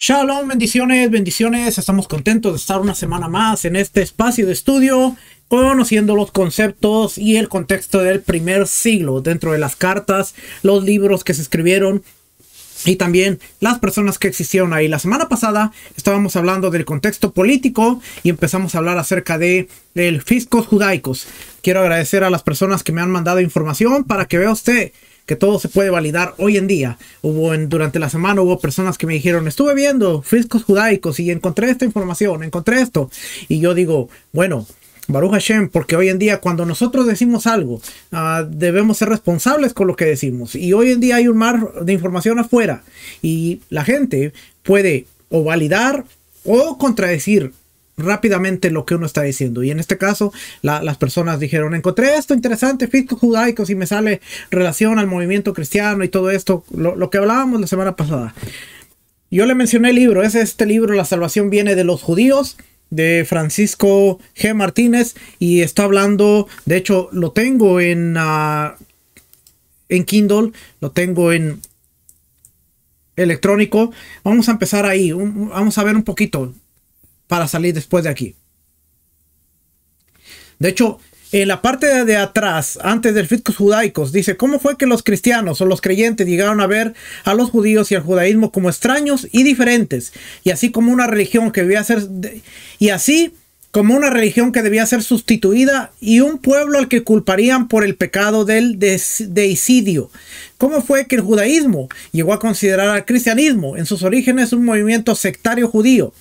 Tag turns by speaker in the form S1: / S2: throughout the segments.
S1: Shalom, bendiciones, bendiciones. Estamos contentos de estar una semana más en este espacio de estudio, conociendo los conceptos y el contexto del primer siglo dentro de las cartas, los libros que se escribieron y también las personas que existieron ahí. La semana pasada estábamos hablando del contexto político y empezamos a hablar acerca de fiscos judaicos. Quiero agradecer a las personas que me han mandado información para que vea usted que todo se puede validar hoy en día. Durante la semana hubo personas que me dijeron, estuve viendo fiscos judaicos y encontré esta información, encontré esto. Y yo digo, bueno, Baruch Hashem, porque hoy en día cuando nosotros decimos algo, debemos ser responsables con lo que decimos. Y hoy en día hay un mar de información afuera y la gente puede o validar o contradecir rápidamente lo que uno está diciendo. Y en este caso las personas dijeron, encontré esto interesante, fiscos judaicos, y me sale relación al movimiento cristiano y todo esto, lo que hablábamos la semana pasada. Yo le mencioné el libro, es este libro, La salvación viene de los judíos, de Francisco G. Martínez, y está hablando, de hecho lo tengo en Kindle, lo tengo en electrónico. Vamos a empezar ahí, vamos a ver un poquito para salir después de aquí. De hecho, en la parte de atrás, antes del fiscos judaicos, dice cómo fue que los cristianos o los creyentes llegaron a ver a los judíos y al judaísmo como extraños y diferentes, y así como una religión que debía ser debía ser sustituida, y un pueblo al que culparían por el pecado del deicidio. ¿Cómo fue que el judaísmo llegó a considerar al cristianismo en sus orígenes un movimiento sectario judío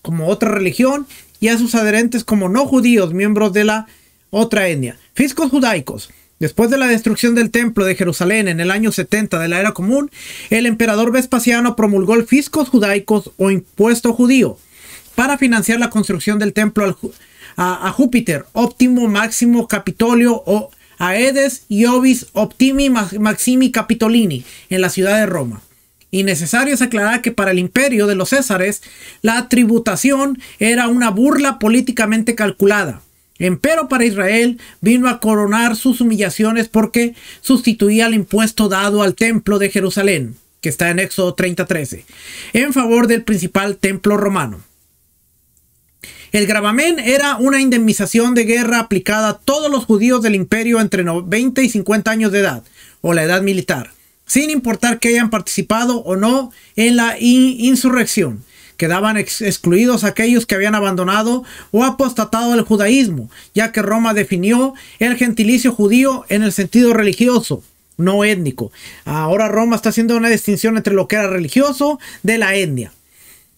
S1: como otra religión, y a sus adherentes como no judíos, miembros de la otra etnia? Fiscos judaicos. Después de la destrucción del templo de Jerusalén en el año 70 de la era común, el emperador Vespasiano promulgó el fiscos judaicos o impuesto judío para financiar la construcción del templo a Júpiter, Optimo Máximo Capitolio, o Aedes Iovis Optimi Maximi Capitolini, en la ciudad de Roma. Y necesario es aclarar que para el imperio de los Césares, la tributación era una burla políticamente calculada. Empero para Israel vino a coronar sus humillaciones porque sustituía el impuesto dado al templo de Jerusalén, que está en Éxodo 30:13, en favor del principal templo romano. El gravamen era una indemnización de guerra aplicada a todos los judíos del imperio entre 20 y 50 años de edad, o la edad militar, sin importar que hayan participado o no en la insurrección. Quedaban excluidos aquellos que habían abandonado o apostatado del judaísmo, ya que Roma definió el gentilicio judío en el sentido religioso, no étnico. Ahora Roma está haciendo una distinción entre lo que era religioso de la etnia.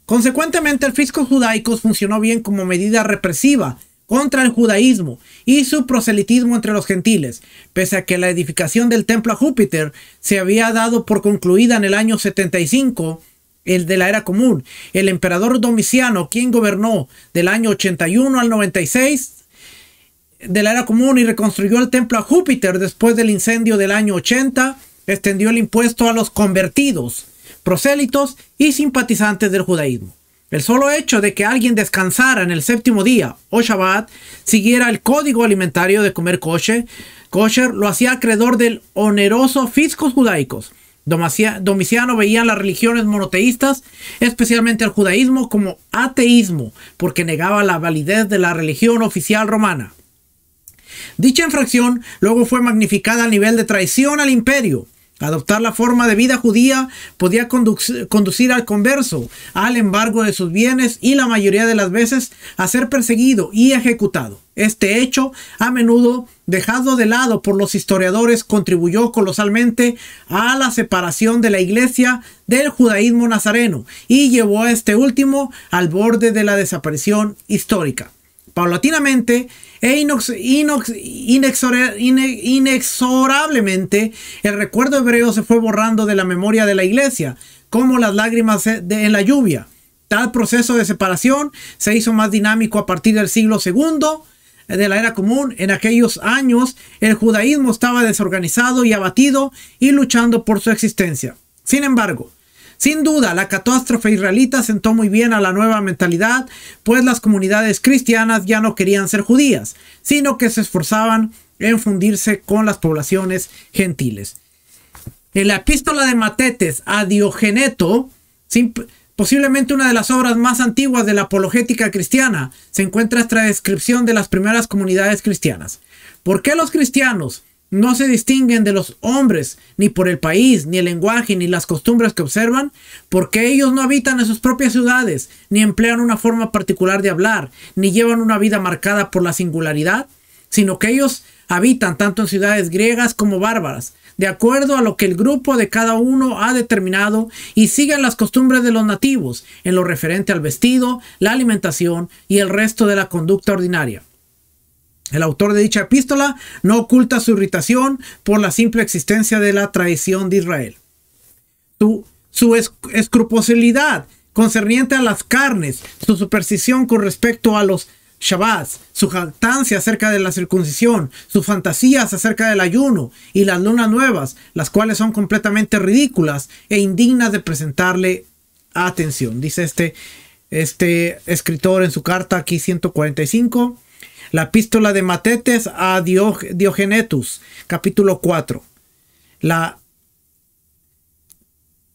S1: Consecuentemente, el fiscos judaicos funcionó bien como medida represiva contra el judaísmo y su proselitismo entre los gentiles, pese a que la edificación del templo a Júpiter se había dado por concluida en el año 75, el de la era común. El emperador Domiciano, quien gobernó del año 81 al 96 de la era común y reconstruyó el templo a Júpiter después del incendio del año 80, extendió el impuesto a los convertidos, prosélitos y simpatizantes del judaísmo. El solo hecho de que alguien descansara en el séptimo día o Shabbat, siguiera el código alimentario de comer kosher, lo hacía acreedor del oneroso fiscos judaicos. Domiciano veía las religiones monoteístas, especialmente el judaísmo, como ateísmo, porque negaba la validez de la religión oficial romana. Dicha infracción luego fue magnificada a nivel de traición al imperio. Adoptar la forma de vida judía podía conducir al converso al embargo de sus bienes y la mayoría de las veces a ser perseguido y ejecutado. Este hecho, a menudo dejado de lado por los historiadores, contribuyó colosalmente a la separación de la iglesia del judaísmo nazareno y llevó a este último al borde de la desaparición histórica. Paulatinamente e inexorablemente, el recuerdo hebreo se fue borrando de la memoria de la iglesia, como las lágrimas en la lluvia. Tal proceso de separación se hizo más dinámico a partir del siglo II de la era común. En aquellos años, el judaísmo estaba desorganizado y abatido y luchando por su existencia. Sin embargo, sin duda, la catástrofe israelita sentó muy bien a la nueva mentalidad, pues las comunidades cristianas ya no querían ser judías, sino que se esforzaban en fundirse con las poblaciones gentiles. En la epístola de Matetes a Diogeneto Posiblemente una de las obras más antiguas de la apologética cristiana se encuentra esta descripción de las primeras comunidades cristianas. ¿Por qué los cristianos no se distinguen de los hombres ni por el país, ni el lenguaje, ni las costumbres que observan? Porque ellos no habitan en sus propias ciudades, ni emplean una forma particular de hablar, ni llevan una vida marcada por la singularidad, sino que ellos habitan tanto en ciudades griegas como bárbaras, de acuerdo a lo que el grupo de cada uno ha determinado, y siguen las costumbres de los nativos en lo referente al vestido, la alimentación y el resto de la conducta ordinaria. El autor de dicha epístola no oculta su irritación por la simple existencia de la tradición de Israel. Su escrupulosidad concerniente a las carnes, su superstición con respecto a los Shabbats, su jactancia acerca de la circuncisión, sus fantasías acerca del ayuno y las lunas nuevas, las cuales son completamente ridículas e indignas de presentarle atención. Dice este escritor en su carta aquí 145, la epístola de Matetes a Diogenetus, capítulo 4.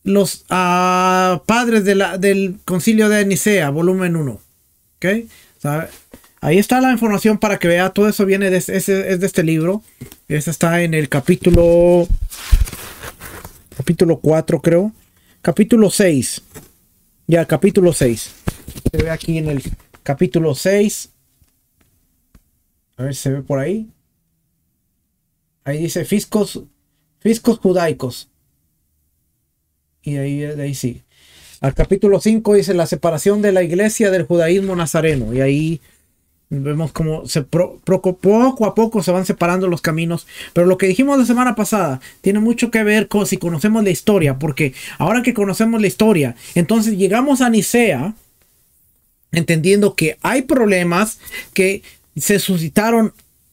S1: Los padres del concilio de Nicea, volumen 1. ¿Okay? Ahí está la información para que vea. Todo eso viene es de este libro. Ese está en el capítulo 4, creo. Capítulo 6. Ya, capítulo 6. Se ve aquí en el capítulo 6. A ver si se ve por ahí. Ahí dice fiscos judaicos. Y de ahí sí. Al capítulo 5 dice la separación de la iglesia del judaísmo nazareno. Y ahí vemos cómo poco a poco se van separando los caminos. Pero lo que dijimos la semana pasada tiene mucho que ver con si conocemos la historia. Porque ahora que conocemos la historia, entonces llegamos a Nicea entendiendo que hay problemas que se suscitaron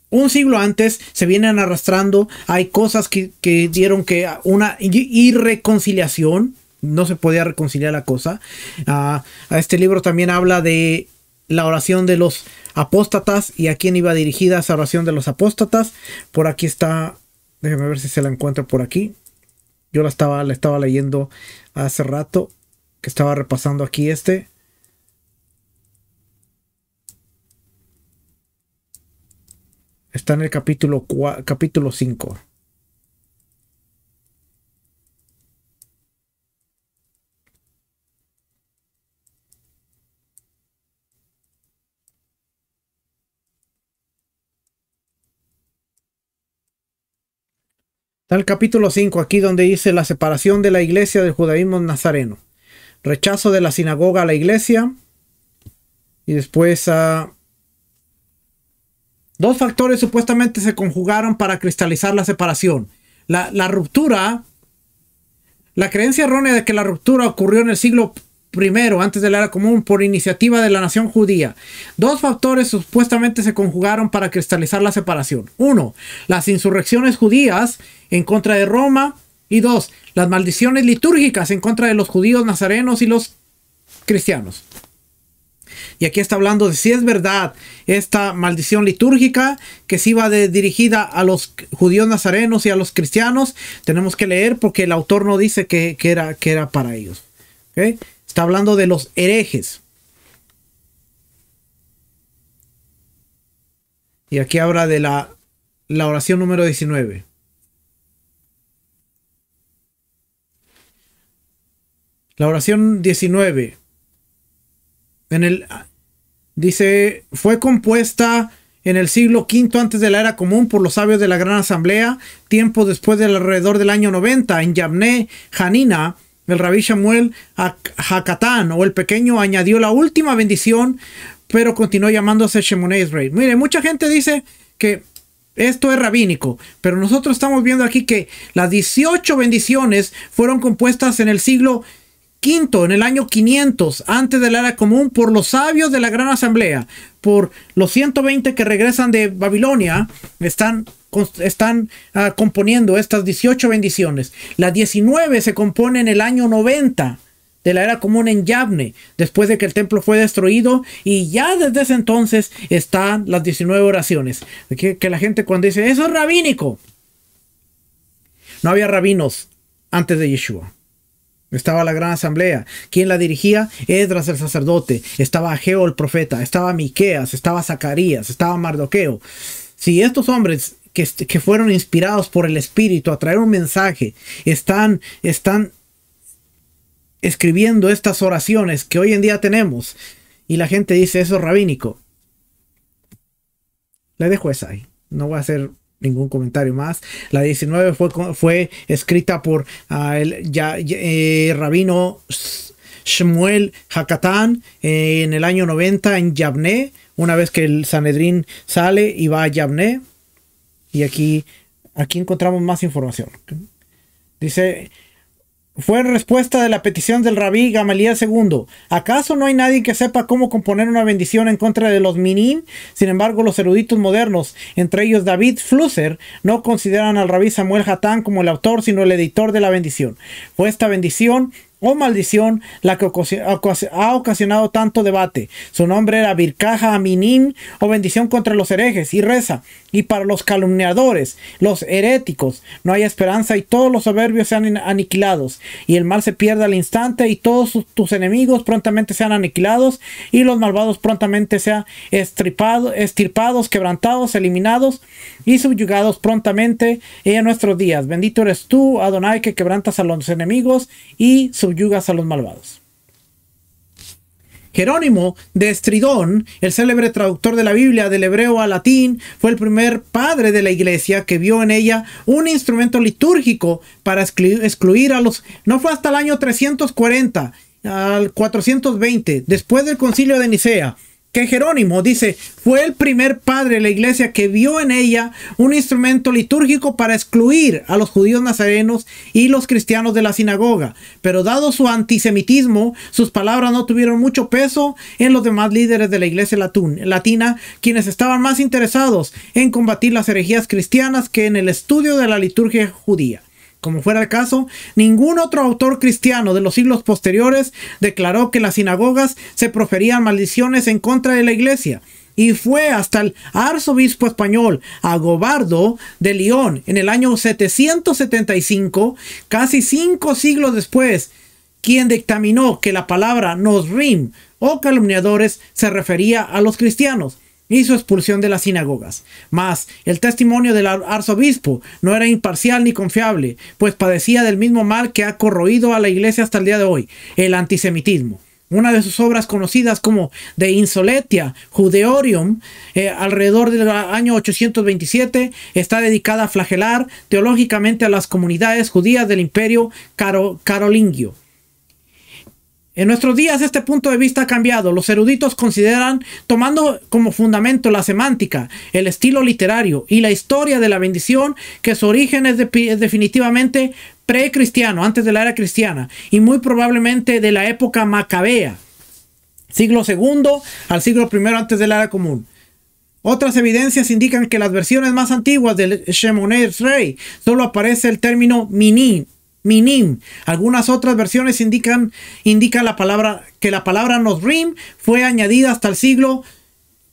S1: un siglo antes, se vienen arrastrando. Hay cosas que dieron que una irreconciliación. No se podía reconciliar la cosa. A este libro también habla de la oración de los apóstatas y a quién iba dirigida esa oración de los apóstatas. Por aquí está. Déjeme ver si se la encuentro por aquí. Yo la estaba leyendo hace rato, que estaba repasando aquí Está en el capítulo 5. Está el capítulo 5 aquí donde dice la separación de la iglesia del judaísmo nazareno. Rechazo de la sinagoga a la iglesia. Y después dos factores supuestamente se conjugaron para cristalizar la separación. La ruptura, la creencia errónea de que la ruptura ocurrió en el siglo I, antes de la era común, por iniciativa de la nación judía. Dos factores supuestamente se conjugaron para cristalizar la separación. Uno, las insurrecciones judías en contra de Roma. Y dos, las maldiciones litúrgicas en contra de los judíos nazarenos y los cristianos. Y aquí está hablando de si es verdad esta maldición litúrgica que se iba dirigida a los judíos nazarenos y a los cristianos. Tenemos que leer porque el autor no dice que era para ellos. ¿Okay? Está hablando de los herejes. Y aquí habla de la oración número 19. La oración 19. Dice, fue compuesta en el siglo V antes de la era común por los sabios de la Gran Asamblea, tiempo después del alrededor del año 90, en Yavne, Hanina, el rabí Shamuel Hakatán, o el pequeño, añadió la última bendición, pero continuó llamándose Shemoneh Israel. Mire, mucha gente dice que esto es rabínico, pero nosotros estamos viendo aquí que las 18 bendiciones fueron compuestas en el siglo V, en el año 500, antes de la era común, por los sabios de la Gran Asamblea. Por los 120 que regresan de Babilonia, están componiendo estas 18 bendiciones. Las 19 se compone en el año 90 de la era común en Yavne, después de que el templo fue destruido, y ya desde ese entonces están las 19 oraciones. Que la gente cuando dice, eso es rabínico. No había rabinos antes de Yeshua. Estaba la gran asamblea. ¿Quién la dirigía? Esdras el sacerdote. Estaba Ageo el profeta. Estaba Miqueas. Estaba Zacarías. Estaba Mardoqueo. Si estos hombres que fueron inspirados por el Espíritu a traer un mensaje están escribiendo estas oraciones que hoy en día tenemos, y la gente dice eso es rabínico, le dejo esa ahí. No voy a hacer ningún comentario más. La 19 fue escrita por el rabino Shmuel Hakatán en el año 90 en Yavne, una vez que el Sanedrín sale y va a Yavne. Y aquí encontramos más información. Dice: fue en respuesta de la petición del rabí Gamaliel II. ¿Acaso no hay nadie que sepa cómo componer una bendición en contra de los minim? Sin embargo, los eruditos modernos, entre ellos David Flusser, no consideran al rabí Samuel Hatán como el autor, sino el editor de la bendición. Fue esta bendición o maldición la que ha ocasionado tanto debate. Su nombre era Birkaja Aminim, o bendición contra los herejes, y reza: y para los calumniadores, los heréticos, no hay esperanza, y todos los soberbios sean aniquilados, y el mal se pierda al instante, y todos tus enemigos prontamente sean aniquilados, y los malvados prontamente sean estirpados, quebrantados, eliminados, y subyugados prontamente en nuestros días. Bendito eres tú, Adonai, que quebrantas a los enemigos y subyugas a los malvados. Jerónimo de Estridón, el célebre traductor de la Biblia del hebreo al latín, fue el primer padre de la iglesia que vio en ella un instrumento litúrgico para excluir a los... No fue hasta el año 340 al 420, después del concilio de Nicea, que Jerónimo, dice, fue el primer padre de la iglesia que vio en ella un instrumento litúrgico para excluir a los judíos nazarenos y los cristianos de la sinagoga. Pero dado su antisemitismo, sus palabras no tuvieron mucho peso en los demás líderes de la iglesia latina, quienes estaban más interesados en combatir las herejías cristianas que en el estudio de la liturgia judía. Como fuera el caso, ningún otro autor cristiano de los siglos posteriores declaró que en las sinagogas se proferían maldiciones en contra de la iglesia. Y fue hasta el arzobispo español Agobardo de León en el año 775, casi 5 siglos después, quien dictaminó que la palabra nosrim o calumniadores se refería a los cristianos y su expulsión de las sinagogas. Mas el testimonio del arzobispo no era imparcial ni confiable, pues padecía del mismo mal que ha corroído a la iglesia hasta el día de hoy, el antisemitismo. Una de sus obras conocidas como De Insoletia Judeorium, alrededor del año 827, está dedicada a flagelar teológicamente a las comunidades judías del imperio carolingio. En nuestros días este punto de vista ha cambiado. Los eruditos consideran, tomando como fundamento la semántica, el estilo literario y la historia de la bendición, que su origen es definitivamente precristiano, antes de la era cristiana, y muy probablemente de la época macabea, siglo II al siglo I antes de la era común. Otras evidencias indican que las versiones más antiguas del Shemoneh Esrei solo aparece el término minim. Algunas otras versiones indican la palabra nosrim fue añadida hasta el siglo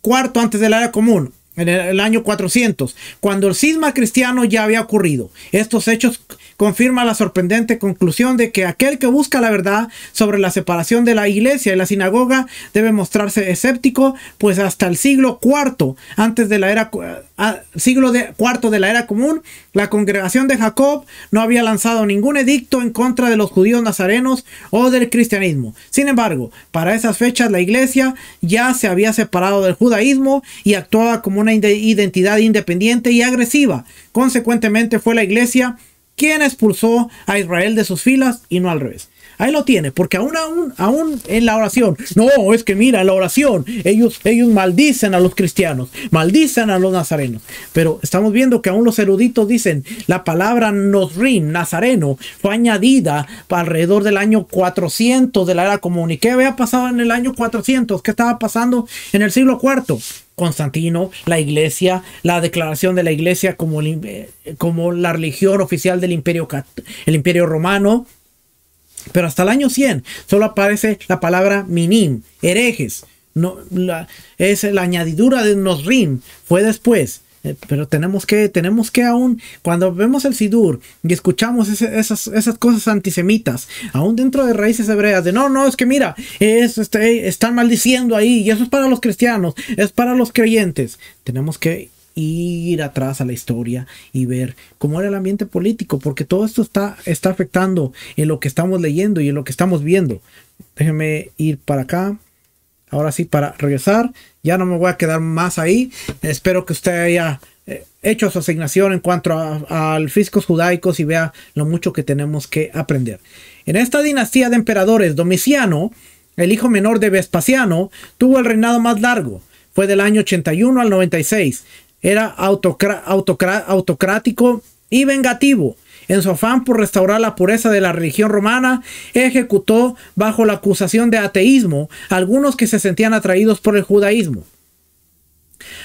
S1: IV antes de la era común, en el año 400, cuando el cisma cristiano ya había ocurrido. Estos hechos confirman la sorprendente conclusión de que aquel que busca la verdad sobre la separación de la iglesia y la sinagoga debe mostrarse escéptico, pues hasta el siglo IV antes de la era IV de la era común, la congregación de Jacob no había lanzado ningún edicto en contra de los judíos nazarenos o del cristianismo. Sin embargo, para esas fechas la iglesia ya se había separado del judaísmo y actuaba como una identidad independiente y agresiva. Consecuentemente fue la iglesia quien expulsó a Israel de sus filas y no al revés. Ahí lo tiene, porque aún en la oración, no, es que mira, en la oración, ellos maldicen a los cristianos, maldicen a los nazarenos. Pero estamos viendo que aún los eruditos dicen, la palabra nosrim, nazareno, fue añadida alrededor del año 400 de la era común. ¿Y qué había pasado en el año 400? ¿Qué estaba pasando en el siglo IV? Constantino, la iglesia, la declaración de la iglesia como la religión oficial del el imperio romano. Pero hasta el año 100 solo aparece la palabra minim, herejes. No, es la añadidura de nosrim, fue después. Pero tenemos que aún, cuando vemos el Sidur y escuchamos esas cosas antisemitas, aún dentro de raíces hebreas, de no, es que mira, están maldiciendo ahí, y eso es para los cristianos, es para los creyentes. Tenemos que ir atrás a la historia y ver cómo era el ambiente político, porque todo esto está afectando en lo que estamos leyendo y en lo que estamos viendo. Déjenme ir para acá. Ahora sí, para regresar, ya no me voy a quedar más ahí. Espero que usted haya hecho su asignación en cuanto al fiscos judaicos y vea lo mucho que tenemos que aprender. En esta dinastía de emperadores, Domiciano, el hijo menor de Vespasiano, tuvo el reinado más largo. Fue del año 81 al 96. Era autocrático y vengativo. En su afán por restaurar la pureza de la religión romana, ejecutó bajo la acusación de ateísmo a algunos que se sentían atraídos por el judaísmo.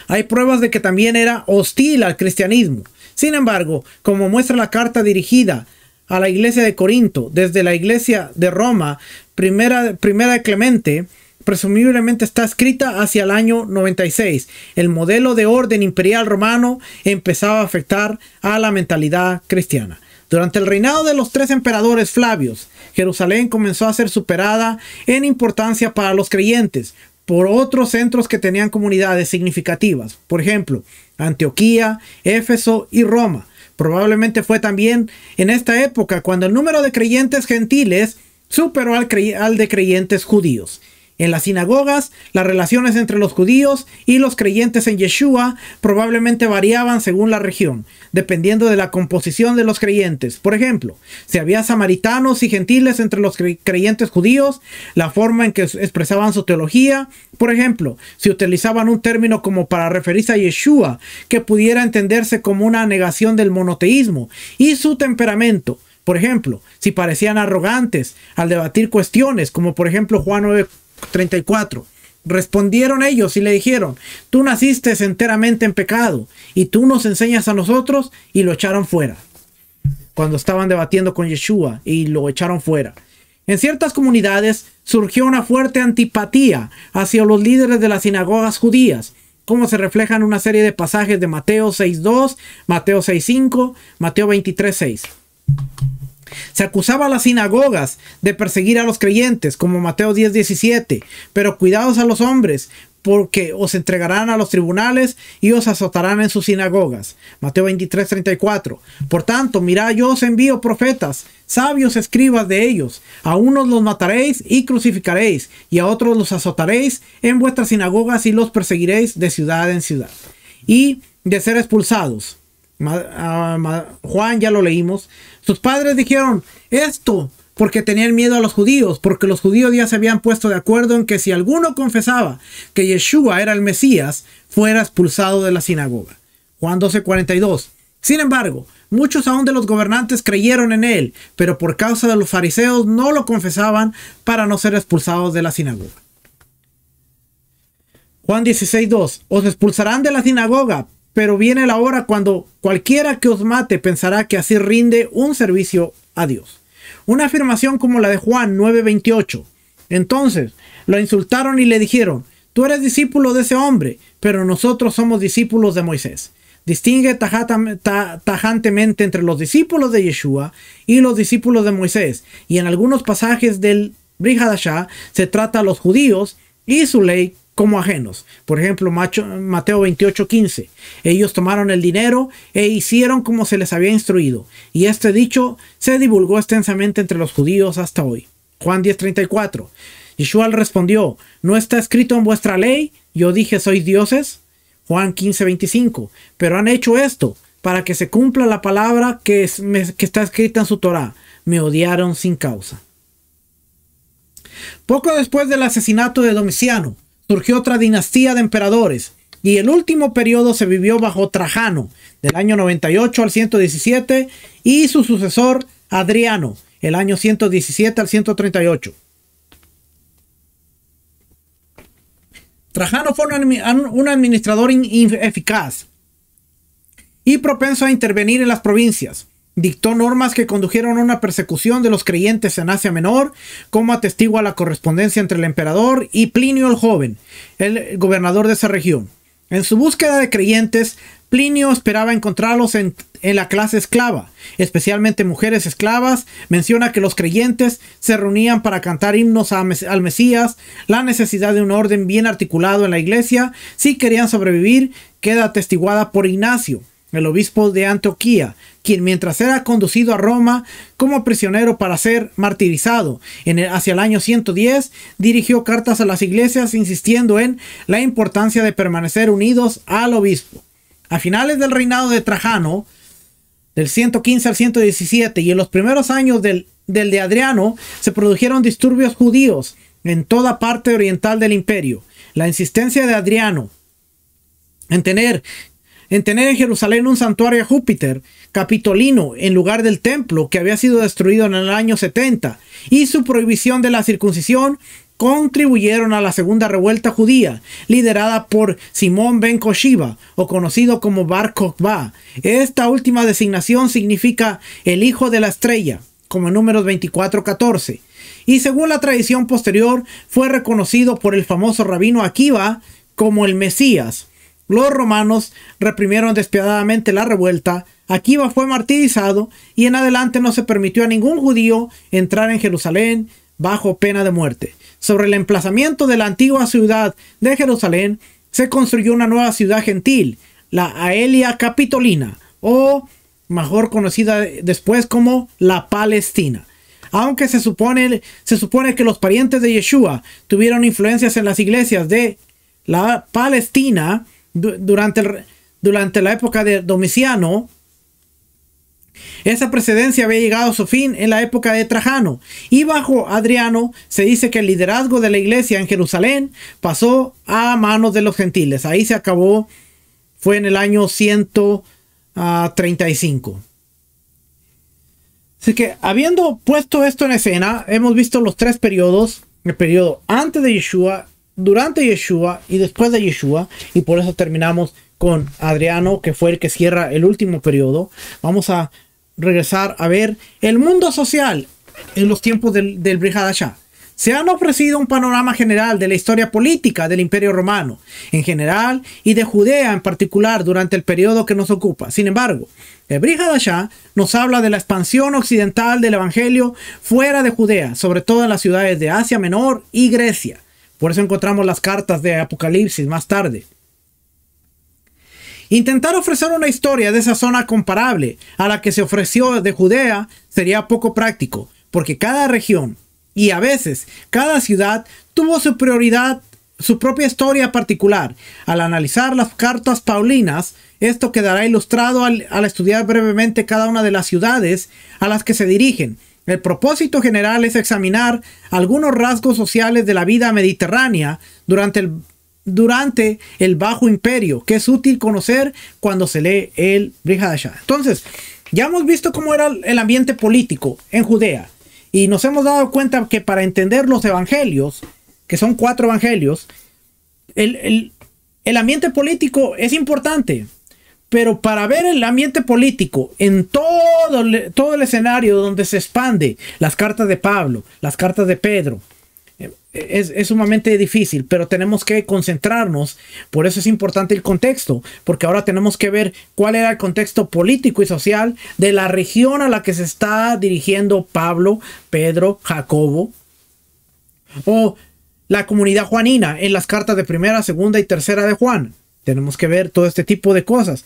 S1: Hay pruebas de que también era hostil al cristianismo. Sin embargo, como muestra la carta dirigida a la iglesia de Corinto desde la iglesia de Roma, primera de Clemente, presumiblemente está escrita hacia el año 96. El modelo de orden imperial romano empezaba a afectar a la mentalidad cristiana. Durante el reinado de los 3 emperadores Flavios, Jerusalén comenzó a ser superada en importancia para los creyentes por otros centros que tenían comunidades significativas. Por ejemplo, Antioquía, Éfeso y Roma. Probablemente fue también en esta época cuando el número de creyentes gentiles superó al de creyentes judíos. En las sinagogas, las relaciones entre los judíos y los creyentes en Yeshua probablemente variaban según la región, dependiendo de la composición de los creyentes. Por ejemplo, si había samaritanos y gentiles entre los creyentes judíos, la forma en que expresaban su teología, por ejemplo, si utilizaban un término como para referirse a Yeshua, que pudiera entenderse como una negación del monoteísmo, y su temperamento. Por ejemplo, si parecían arrogantes al debatir cuestiones, como por ejemplo Juan 9:34. Respondieron ellos y le dijeron: tú naciste enteramente en pecado y tú nos enseñas a nosotros, y lo echaron fuera. Cuando estaban debatiendo con Yeshua, y lo echaron fuera. En ciertas comunidades surgió una fuerte antipatía hacia los líderes de las sinagogas judías, como se refleja en una serie de pasajes de Mateo 6:2, Mateo 6:5, Mateo 23:6. Se acusaba a las sinagogas de perseguir a los creyentes, como Mateo 10:17. Pero cuidados a los hombres, porque os entregarán a los tribunales y os azotarán en sus sinagogas. Mateo 23:34. Por tanto, mirad, yo os envío profetas, sabios escribas de ellos. A unos los mataréis y crucificaréis, y a otros los azotaréis en vuestras sinagogas y los perseguiréis de ciudad en ciudad. Y de ser expulsados. Juan ya lo leímos. Sus padres dijeron esto porque tenían miedo a los judíos, porque los judíos ya se habían puesto de acuerdo en que si alguno confesaba que Yeshua era el Mesías, fuera expulsado de la sinagoga. Juan 12:42. Sin embargo, muchos aún de los gobernantes creyeron en él, pero por causa de los fariseos no lo confesaban para no ser expulsados de la sinagoga. Juan 16:2. Os expulsarán de la sinagoga, pero viene la hora cuando cualquiera que os mate pensará que así rinde un servicio a Dios. Una afirmación como la de Juan 9:28. Entonces lo insultaron y le dijeron: tú eres discípulo de ese hombre, pero nosotros somos discípulos de Moisés. Distingue tajantemente entre los discípulos de Yeshua y los discípulos de Moisés. Y en algunos pasajes del Brit Hadashah se trata a los judíos y su ley como ajenos. Por ejemplo, Mateo 28:15. Ellos tomaron el dinero e hicieron como se les había instruido, y este dicho se divulgó extensamente entre los judíos hasta hoy. Juan 10:34. Yeshua respondió: ¿no está escrito en vuestra ley? Yo dije: ¿sois dioses? Juan 15:25. Pero han hecho esto para que se cumpla la palabra que está escrita en su Torá. Me odiaron sin causa. Poco después del asesinato de Domiciano, surgió otra dinastía de emperadores, y el último periodo se vivió bajo Trajano, del año 98 al 117, y su sucesor Adriano, el año 117 al 138. Trajano fue un administrador eficaz y propenso a intervenir en las provincias. Dictó normas que condujeron a una persecución de los creyentes en Asia Menor, como atestigua la correspondencia entre el emperador y Plinio el Joven, el gobernador de esa región. En su búsqueda de creyentes, Plinio esperaba encontrarlos en la clase esclava, especialmente mujeres esclavas. Menciona que los creyentes se reunían para cantar himnos al Mesías. La necesidad de un orden bien articulado en la iglesia, si querían sobrevivir, queda atestiguada por Ignacio, el obispo de Antioquía, quien mientras era conducido a Roma como prisionero para ser martirizado hacia el año 110, dirigió cartas a las iglesias insistiendo en la importancia de permanecer unidos al obispo. A finales del reinado de Trajano, del 115 al 117, y en los primeros años del de Adriano, se produjeron disturbios judíos en toda parte oriental del imperio. La insistencia de Adriano en tener en Jerusalén un santuario a Júpiter Capitolino en lugar del templo que había sido destruido en el año 70, y su prohibición de la circuncisión contribuyeron a la segunda revuelta judía, liderada por Simón ben Koshiba, o conocido como Bar Kokhba. Esta última designación significa el hijo de la estrella, como en Números 24:14, y según la tradición posterior fue reconocido por el famoso rabino Akiva como el Mesías. Los romanos reprimieron despiadadamente la revuelta. Akiva fue martirizado y en adelante no se permitió a ningún judío entrar en Jerusalén bajo pena de muerte. Sobre el emplazamiento de la antigua ciudad de Jerusalén se construyó una nueva ciudad gentil, la Aelia Capitolina, o mejor conocida después como la Palestina. Aunque se supone que los parientes de Yeshua tuvieron influencias en las iglesias de la Palestina durante la época de Domiciano, esa precedencia había llegado a su fin en la época de Trajano, y bajo Adriano se dice que el liderazgo de la iglesia en Jerusalén pasó a manos de los gentiles. Ahí se acabó, fue en el año 135. Así que, habiendo puesto esto en escena, hemos visto los tres periodos: el periodo antes de Yeshua, durante Yeshua y después de Yeshua, y por eso terminamos con Adriano, que fue el que cierra el último periodo. Vamos a regresar a ver el mundo social en los tiempos del Brit Hadashah. Se han ofrecido un panorama general de la historia política del Imperio Romano en general y de Judea en particular durante el periodo que nos ocupa. Sin embargo, el Brit Hadashah nos habla de la expansión occidental del Evangelio fuera de Judea, sobre todo en las ciudades de Asia Menor y Grecia. Por eso encontramos las cartas de Apocalipsis más tarde. Intentar ofrecer una historia de esa zona comparable a la que se ofreció de Judea sería poco práctico, porque cada región y a veces cada ciudad tuvo su prioridad, su propia historia particular. Al analizar las cartas paulinas, esto quedará ilustrado al estudiar brevemente cada una de las ciudades a las que se dirigen. El propósito general es examinar algunos rasgos sociales de la vida mediterránea durante el Bajo Imperio, que es útil conocer cuando se lee el Brit Hadashah. Entonces, ya hemos visto cómo era el ambiente político en Judea, y nos hemos dado cuenta que para entender los evangelios, que son 4 evangelios, el ambiente político es importante. Pero para ver el ambiente político en todo el escenario donde se expande las cartas de Pablo, las cartas de Pedro, es sumamente difícil, pero tenemos que concentrarnos. Por eso es importante el contexto, porque ahora tenemos que ver cuál era el contexto político y social de la región a la que se está dirigiendo Pablo, Pedro, Jacobo, o la comunidad juanina en las cartas de primera, segunda y tercera de Juan. Tenemos que ver todo este tipo de cosas.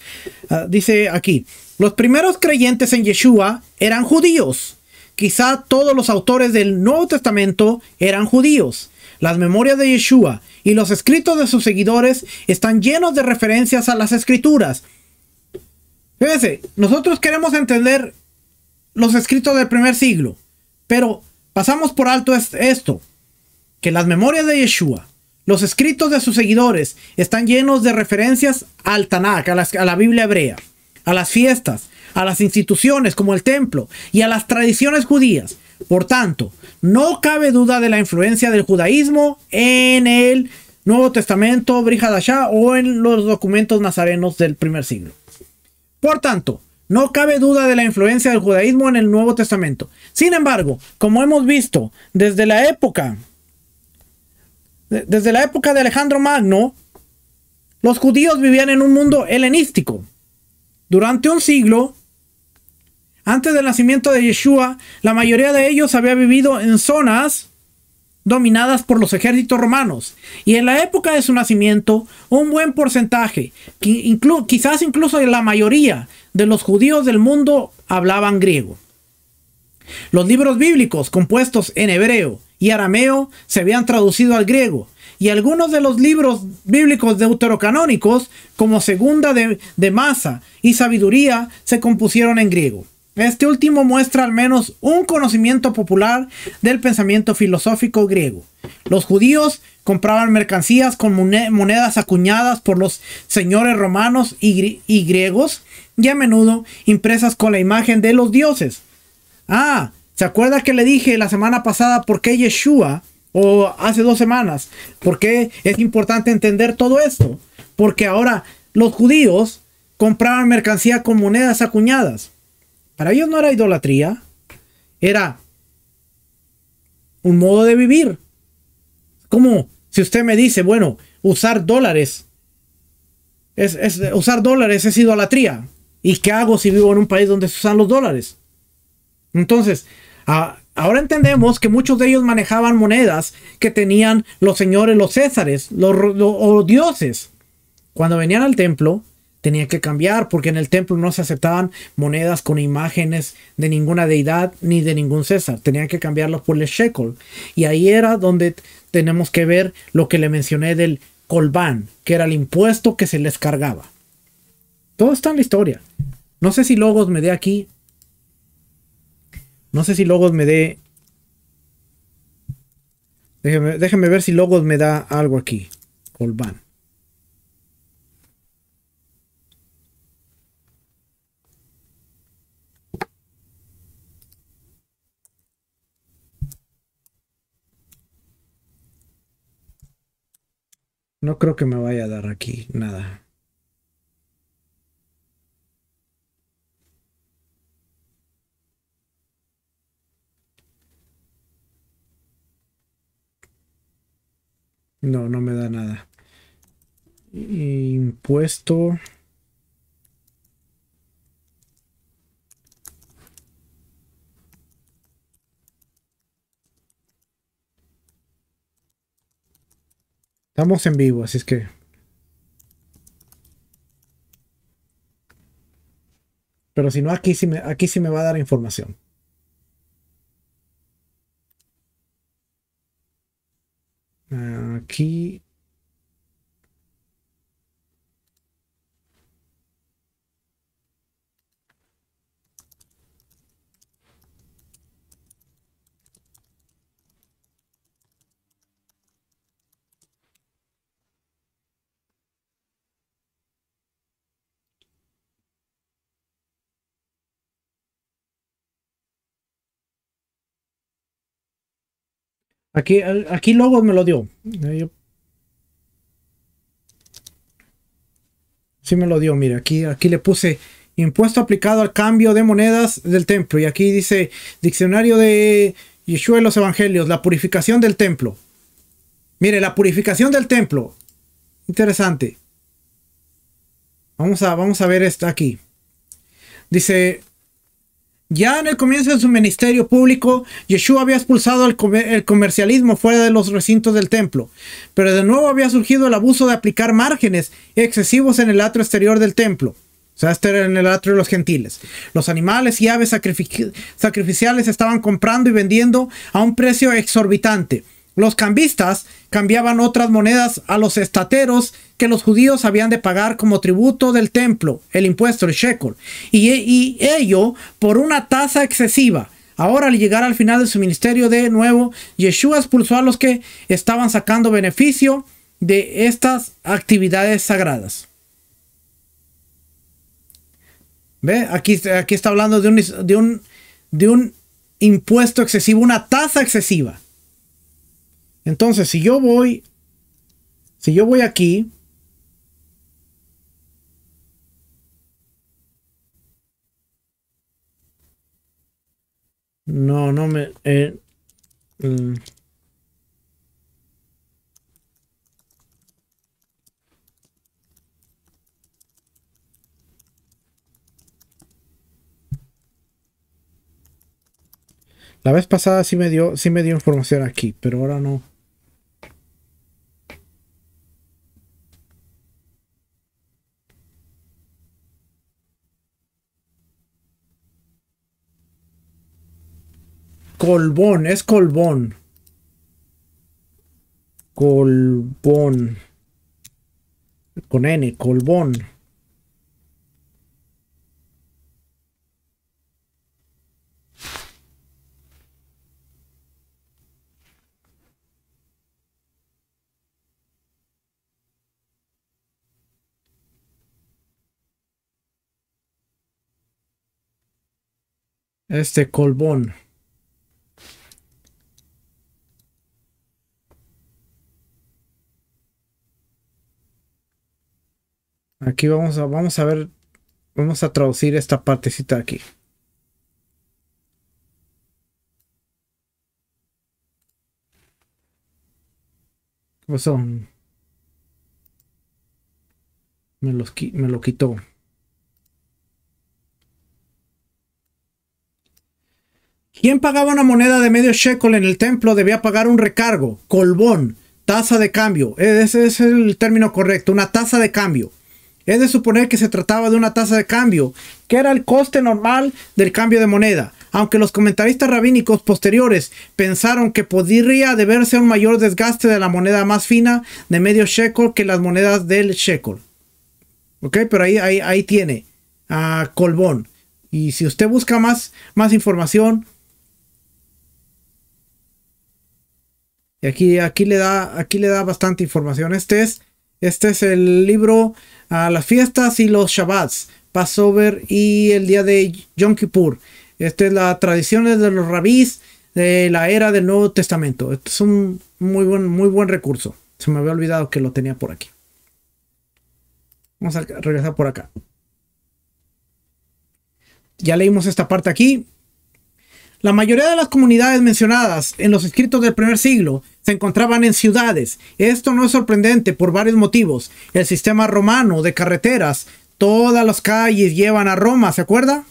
S1: Dice aquí, los primeros creyentes en Yeshua eran judíos. Quizá todos los autores del Nuevo Testamento eran judíos. Las memorias de Yeshua y los escritos de sus seguidores están llenos de referencias a las escrituras. Fíjense, nosotros queremos entender los escritos del primer siglo, pero pasamos por alto esto, que las memorias de Yeshua, los escritos de sus seguidores están llenos de referencias al Tanakh, a la Biblia hebrea, a las fiestas, a las instituciones como el templo y a las tradiciones judías. Por tanto, no cabe duda de la influencia del judaísmo en el Nuevo Testamento, Brit Hadashah, o en los documentos nazarenos del primer siglo. Por tanto, no cabe duda de la influencia del judaísmo en el Nuevo Testamento. Sin embargo, como hemos visto desde la época de Alejandro Magno, Los judíos vivían en un mundo helenístico. Durante un siglo, antes del nacimiento de Yeshua, la mayoría de ellos había vivido en zonas dominadas por los ejércitos romanos. Y en la época de su nacimiento, un buen porcentaje, quizás incluso la mayoría de los judíos del mundo hablaban griego. Los libros bíblicos compuestos en hebreo y arameo se habían traducido al griego, y algunos de los libros bíblicos deuterocanónicos, como Segunda de Masa y Sabiduría, se compusieron en griego. Este último muestra al menos un conocimiento popular del pensamiento filosófico griego. Los judíos compraban mercancías con monedas acuñadas por los señores romanos y griegos, y a menudo impresas con la imagen de los dioses. ¿Se acuerda que le dije la semana pasada por qué Yeshua, o hace 2 semanas, por qué es importante entender todo esto? Porque ahora los judíos compraban mercancía con monedas acuñadas. Para ellos no era idolatría, era un modo de vivir. Como si usted me dice, bueno, usar dólares es idolatría. ¿Y qué hago si vivo en un país donde se usan los dólares? Entonces, ahora entendemos que muchos de ellos manejaban monedas que tenían los señores, los césares, los dioses. Cuando venían al templo, tenían que cambiar, porque en el templo no se aceptaban monedas con imágenes de ninguna deidad ni de ningún césar. Tenían que cambiarlos por el shekel. Y ahí era donde tenemos que ver lo que le mencioné del colbán, que era el impuesto que se les cargaba. Todo está en la historia. No sé si Logos me dé aquí. No sé si Logos me dé. Déjeme ver si Logos me da algo aquí. Colbán. No creo que me vaya a dar aquí nada. No, no me da nada. Impuesto. Estamos en vivo, así es que. Pero si no, aquí sí me va a dar información. Aquí. Aquí Logos me lo dio. Sí me lo dio, mire, aquí le puse impuesto aplicado al cambio de monedas del templo. Y aquí dice diccionario de Yeshua y los evangelios, la purificación del templo. Mire, la purificación del templo. Interesante. Vamos a ver esto aquí. Dice, ya en el comienzo de su ministerio público, Yeshua había expulsado el comercialismo fuera de los recintos del templo, pero de nuevo había surgido el abuso de aplicar márgenes excesivos en el atrio exterior del templo. O sea, este era en el atrio de los gentiles. Los animales y aves sacrificiales estaban comprando y vendiendo a un precio exorbitante. Los cambistas cambiaban otras monedas a los estateros que los judíos habían de pagar como tributo del templo, el impuesto, el shekel, y ello por una tasa excesiva. Ahora, al llegar al final de su ministerio de nuevo, Yeshua expulsó a los que estaban sacando beneficio de estas actividades sagradas. ¿Ve? Aquí está hablando de un impuesto excesivo, una tasa excesiva. Entonces, si yo voy aquí, no me... mm, La vez pasada sí me dio información aquí, pero ahora no. Colbón, es Colbón. Colbón. Con N, Colbón. Colbón. Aquí vamos a ver, vamos a traducir esta partecita aquí. ¿Qué pasó? Me lo quitó. Quien pagaba una moneda de medio shekel en el templo debía pagar un recargo, colbón, tasa de cambio. Ese es el término correcto, una tasa de cambio. Es de suponer que se trataba de una tasa de cambio, que era el coste normal del cambio de moneda, aunque los comentaristas rabínicos posteriores pensaron que podría deberse a un mayor desgaste de la moneda más fina de medio shekel que las monedas del shekel. Ok, pero ahí tiene a colbón. Y si usted busca más información, y aquí le da bastante información. Este es el libro a las fiestas y los Shabbats, Passover y el día de Yom Kippur. Esta es la tradiciones de los rabís de la era del Nuevo Testamento. Este es un muy buen recurso. Se me había olvidado que lo tenía por aquí. Vamos a regresar por acá. Ya leímos esta parte aquí. La mayoría de las comunidades mencionadas en los escritos del primer siglo se encontraban en ciudades. Esto no es sorprendente por varios motivos. El sistema romano de carreteras, todas las calles llevan a Roma, ¿se acuerda?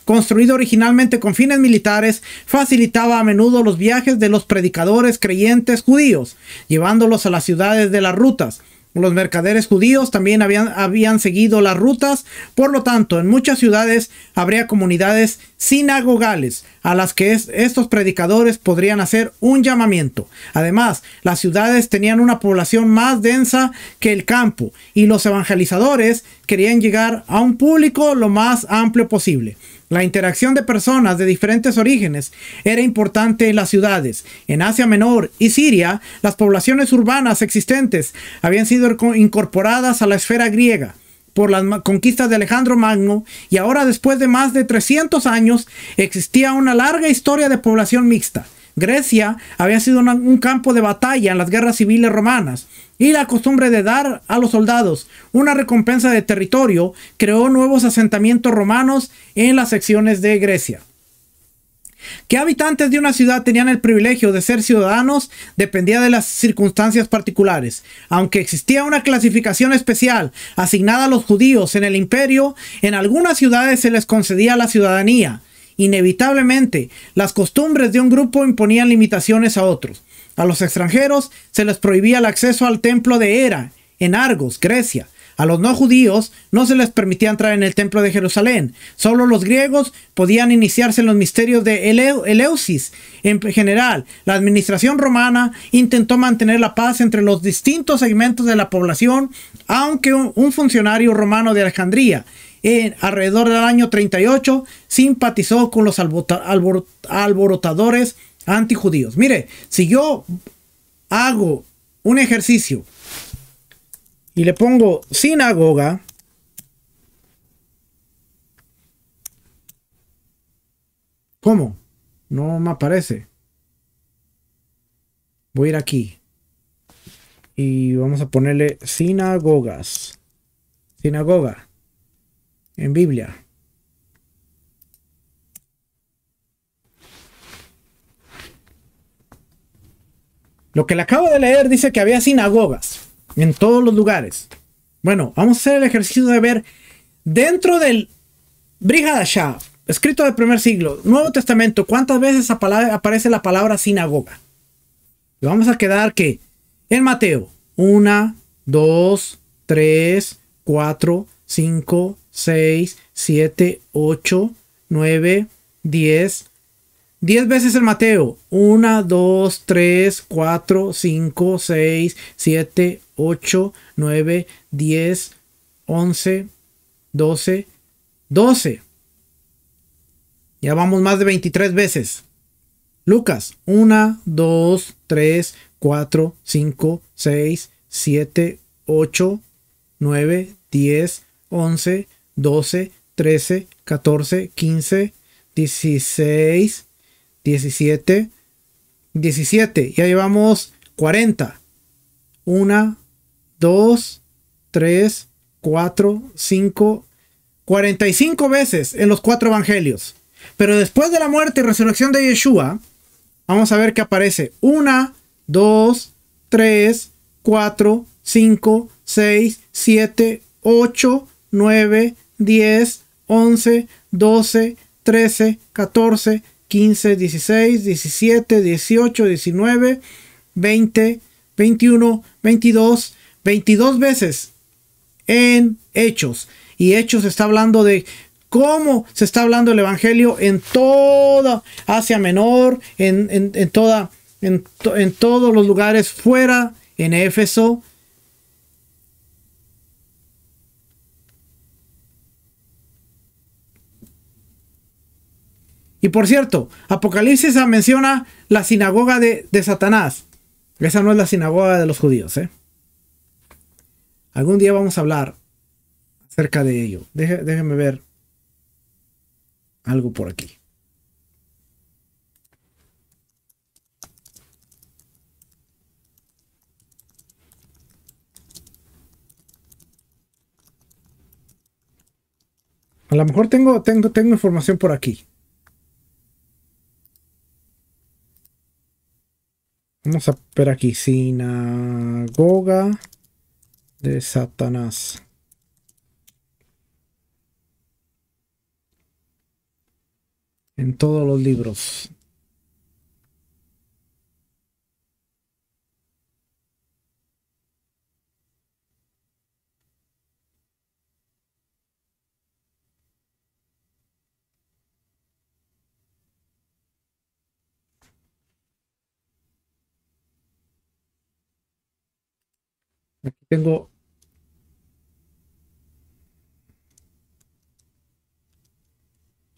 S1: Construido originalmente con fines militares, facilitaba a menudo los viajes de los predicadores creyentes judíos, llevándolos a las ciudades de las rutas. Los mercaderes judíos también habían seguido las rutas, por lo tanto, en muchas ciudades habría comunidades sinagogales a las que estos predicadores podrían hacer un llamamiento. Además, las ciudades tenían una población más densa que el campo y los evangelizadores querían llegar a un público lo más amplio posible. La interacción de personas de diferentes orígenes era importante en las ciudades. En Asia Menor y Siria, las poblaciones urbanas existentes habían sido incorporadas a la esfera griega por las conquistas de Alejandro Magno, y ahora, después de más de 300 años, existía una larga historia de población mixta. Grecia había sido un campo de batalla en las guerras civiles romanas, y la costumbre de dar a los soldados una recompensa de territorio creó nuevos asentamientos romanos en las secciones de Grecia. ¿Qué habitantes de una ciudad tenían el privilegio de ser ciudadanos? Dependía de las circunstancias particulares. Aunque existía una clasificación especial asignada a los judíos en el imperio, en algunas ciudades se les concedía la ciudadanía. Inevitablemente, las costumbres de un grupo imponían limitaciones a otros. A los extranjeros se les prohibía el acceso al templo de Hera, en Argos, Grecia. A los no judíos no se les permitía entrar en el templo de Jerusalén. Solo los griegos podían iniciarse en los misterios de Eleusis. En general, la administración romana intentó mantener la paz entre los distintos segmentos de la población, aunque un funcionario romano de Alejandría, alrededor del año 38, simpatizó con los alborotadores antijudíos. Mire, si yo hago un ejercicio y le pongo sinagoga, ¿cómo? No me aparece. Voy a ir aquí y vamos a ponerle sinagogas. Sinagoga en Biblia. Lo que le acabo de leer dice que había sinagogas en todos los lugares. Bueno, vamos a hacer el ejercicio de ver dentro del Brit Hadashah, escrito del primer siglo, Nuevo Testamento, ¿cuántas veces aparece la palabra sinagoga? Y vamos a quedar que en Mateo, 1, 2, 3, 4, 5, 6, 7, 8, 9, 10. 10 veces en Mateo. 1, 2, 3, 4, 5, 6, 7, 8, 9, 10, 11, 12, 12. Ya vamos más de 23 veces. Lucas, 1, 2, 3, 4, 5, 6, 7, 8, 9, 10, 11, 12, 13, 14, 15, 16, 17, 17. Ya llevamos 40. 1, 2, 3, 4, 5, 45 veces en los 4 evangelios. Pero después de la muerte y resurrección de Yeshua, vamos a ver que aparece 1, 2, 3, 4, 5, 6, 7, 8, 9, 10, 11, 12, 13, 14, 15, 16, 17, 18, 19, 20, 21, 22, 22 veces en Hechos. Y Hechos está hablando de cómo se está hablando el evangelio en toda Asia Menor, en todos los lugares fuera, en Éfeso. Y por cierto, Apocalipsis menciona la sinagoga de Satanás. Esa no es la sinagoga de los judíos, ¿eh? Algún día vamos a hablar acerca de ello. Déjenme ver algo por aquí. A lo mejor tengo información por aquí. Vamos a ver aquí. Sinagoga de Satanás. En todos los libros.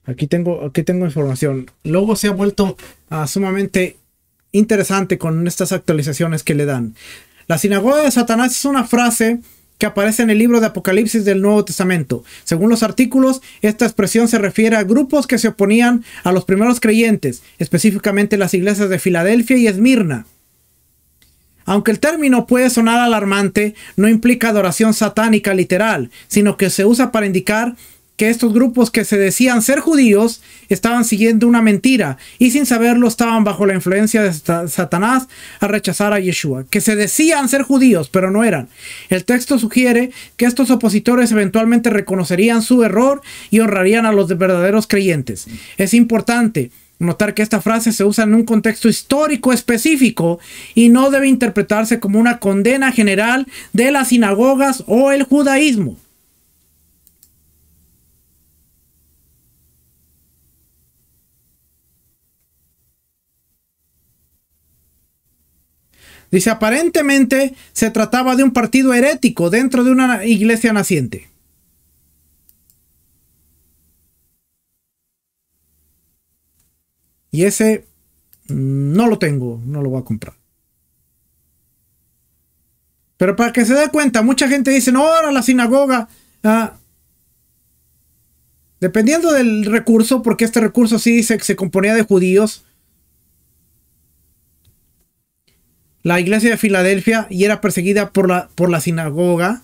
S1: Aquí tengo información. Luego se ha vuelto sumamente interesante con estas actualizaciones que le dan. La sinagoga de Satanás es una frase que aparece en el libro de Apocalipsis del Nuevo Testamento. Según los artículos, esta expresión se refiere a grupos que se oponían a los primeros creyentes, específicamente las iglesias de Filadelfia y Esmirna. Aunque el término puede sonar alarmante, no implica adoración satánica literal, sino que se usa para indicar que estos grupos que se decían ser judíos estaban siguiendo una mentira y sin saberlo estaban bajo la influencia de Satanás a rechazar a Yeshua. Que se decían ser judíos, pero no eran. El texto sugiere que estos opositores eventualmente reconocerían su error y honrarían a los verdaderos creyentes. Es importante notar que esta frase se usa en un contexto histórico específico y no debe interpretarse como una condena general de las sinagogas o el judaísmo. Dice, aparentemente se trataba de un partido herético dentro de una iglesia naciente. Y ese no lo tengo, no lo voy a comprar. Pero para que se dé cuenta, mucha gente dice, no, ahora la sinagoga, dependiendo del recurso, porque este recurso sí dice que se componía de judíos, la iglesia de Filadelfia y era perseguida por la sinagoga.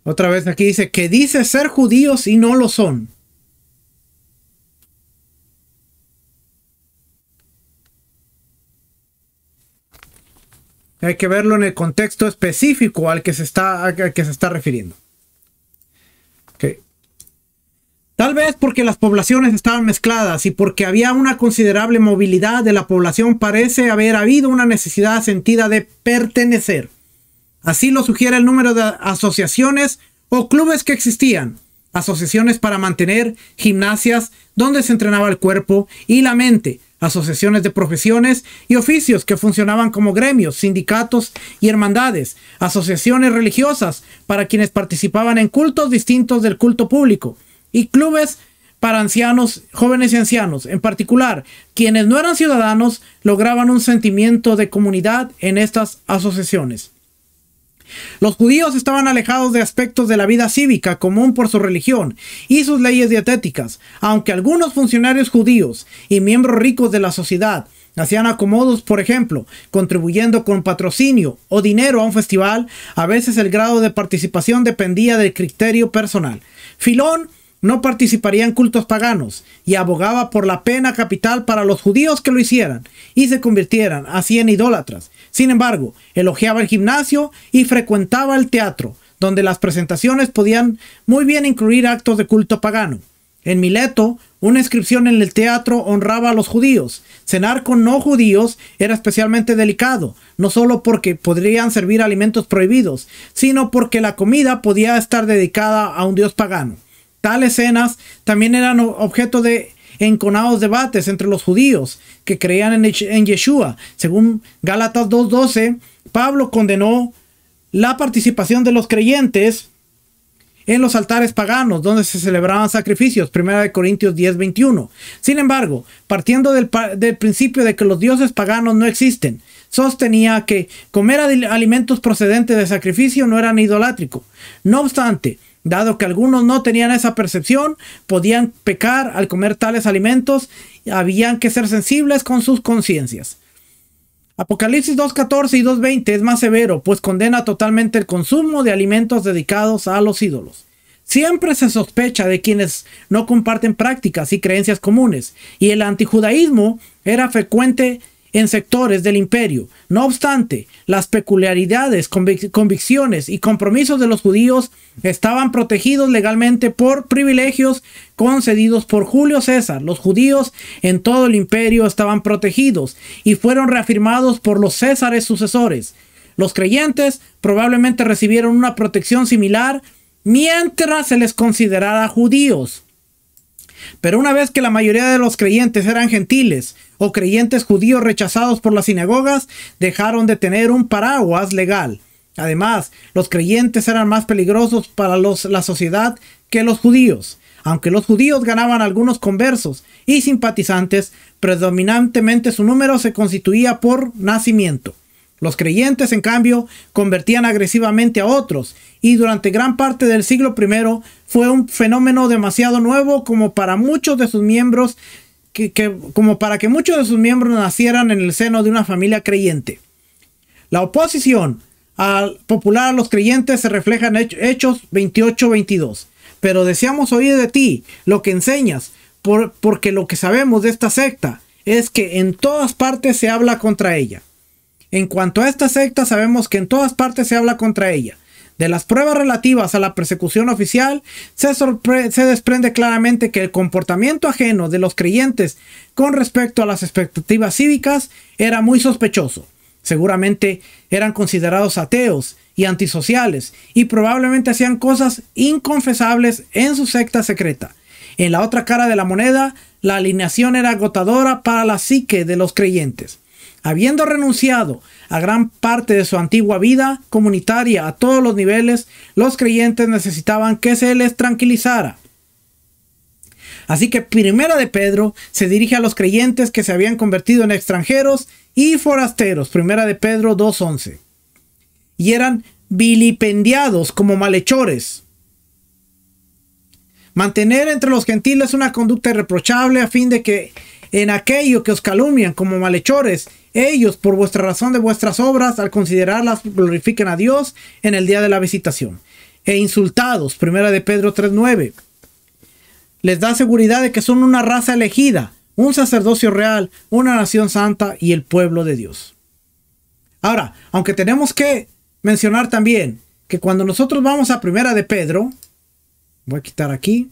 S1: Otra vez aquí dice que dice ser judíos y no lo son. Hay que verlo en el contexto específico al que se está refiriendo. Okay. Tal vez porque las poblaciones estaban mezcladas y porque había una considerable movilidad de la población, parece haber habido una necesidad sentida de pertenecer. Así lo sugiere el número de asociaciones o clubes que existían. Asociaciones para mantener, gimnasias donde se entrenaba el cuerpo y la mente, asociaciones de profesiones y oficios que funcionaban como gremios, sindicatos y hermandades, asociaciones religiosas para quienes participaban en cultos distintos del culto público, y clubes para ancianos, jóvenes y ancianos. En particular, quienes no eran ciudadanos lograban un sentimiento de comunidad en estas asociaciones. Los judíos estaban alejados de aspectos de la vida cívica común por su religión y sus leyes dietéticas, aunque algunos funcionarios judíos y miembros ricos de la sociedad hacían acomodos, por ejemplo, contribuyendo con patrocinio o dinero a un festival. A veces el grado de participación dependía del criterio personal. Filón no participaría en cultos paganos y abogaba por la pena capital para los judíos que lo hicieran y se convirtieran así en idólatras. Sin embargo, elogiaba el gimnasio y frecuentaba el teatro, donde las presentaciones podían muy bien incluir actos de culto pagano. En Mileto, una inscripción en el teatro honraba a los judíos. Cenar con no judíos era especialmente delicado, no solo porque podrían servir alimentos prohibidos, sino porque la comida podía estar dedicada a un dios pagano. Tales cenas también eran objeto de enconados debates entre los judíos que creían en Yeshua. Según Gálatas 2:12, Pablo condenó la participación de los creyentes en los altares paganos donde se celebraban sacrificios, 1 Corintios 10:21. Sin embargo, partiendo del principio de que los dioses paganos no existen, sostenía que comer alimentos procedentes de sacrificio no eran idolátrico. No obstante, dado que algunos no tenían esa percepción, podían pecar al comer tales alimentos, habían que ser sensibles con sus conciencias. Apocalipsis 2:14 y 2:20 es más severo, pues condena totalmente el consumo de alimentos dedicados a los ídolos. Siempre se sospecha de quienes no comparten prácticas y creencias comunes, y el antijudaísmo era frecuente en sectores del imperio. No obstante, las peculiaridades, convicciones y compromisos de los judíos estaban protegidos legalmente por privilegios concedidos por Julio César. Los judíos en todo el imperio estaban protegidos y fueron reafirmados por los césares sucesores. Los creyentes probablemente recibieron una protección similar mientras se les considerara judíos. Pero una vez que la mayoría de los creyentes eran gentiles o creyentes judíos rechazados por las sinagogas, dejaron de tener un paraguas legal. Además, los creyentes eran más peligrosos para la sociedad que los judíos. Aunque los judíos ganaban algunos conversos y simpatizantes, predominantemente su número se constituía por nacimiento. Los creyentes, en cambio, convertían agresivamente a otros, y durante gran parte del siglo I fue un fenómeno demasiado nuevo como para muchos de sus miembros, como para que muchos de sus miembros nacieran en el seno de una familia creyente. La oposición popular a los creyentes se refleja en Hechos 28:22. Pero deseamos oír de ti lo que enseñas, porque lo que sabemos de esta secta es que en todas partes se habla contra ella. En cuanto a esta secta, sabemos que en todas partes se habla contra ella. De las pruebas relativas a la persecución oficial, se desprende claramente que el comportamiento ajeno de los creyentes con respecto a las expectativas cívicas era muy sospechoso. Seguramente eran considerados ateos y antisociales, y probablemente hacían cosas inconfesables en su secta secreta. En la otra cara de la moneda, la alineación era agotadora para la psique de los creyentes. Habiendo renunciado a gran parte de su antigua vida comunitaria a todos los niveles, los creyentes necesitaban que se les tranquilizara. Así que Primera de Pedro se dirige a los creyentes que se habían convertido en extranjeros y forasteros. Primera de Pedro 2:11. Y eran vilipendiados como malhechores. Mantener entre los gentiles una conducta irreprochable a fin de que en aquello que os calumnian como malhechores, ellos, por vuestra razón de vuestras obras, al considerarlas, glorifiquen a Dios en el día de la visitación. e insultados, primera de Pedro 3:9. Les da seguridad de que son una raza elegida, un sacerdocio real, una nación santa y el pueblo de Dios. Ahora, aunque tenemos que mencionar también que cuando nosotros vamos a primera de Pedro, voy a quitar aquí.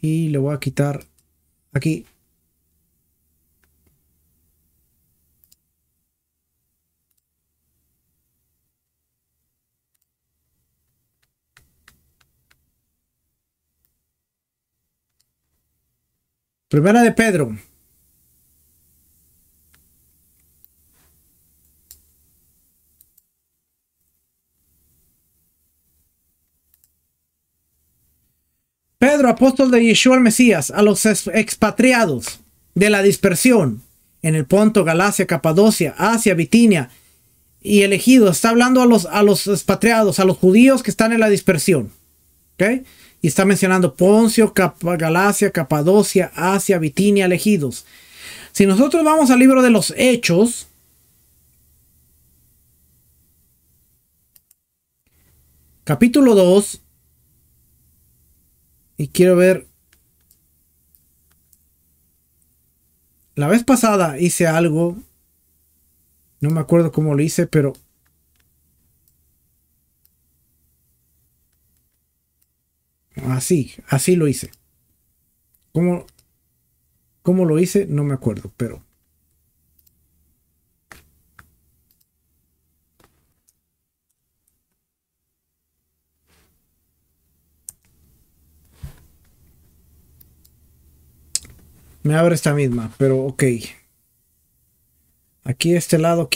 S1: Y le voy a quitar aquí. Primera de Pedro. Pedro, apóstol de Yeshua el Mesías, a los expatriados de la dispersión en el Ponto, Galacia, Capadocia, Asia, Bitinia y elegidos. Está hablando a los expatriados, a los judíos que están en la dispersión. ¿Ok? Y está mencionando Poncio, Galacia, Capadocia, Asia, Bitinia, elegidos. Si nosotros vamos al libro de los Hechos, capítulo 2, y quiero ver, la vez pasada hice algo, no me acuerdo cómo lo hice, pero así lo hice. ¿Cómo lo hice? No me acuerdo, pero me abre esta misma, pero ok. Aquí de este lado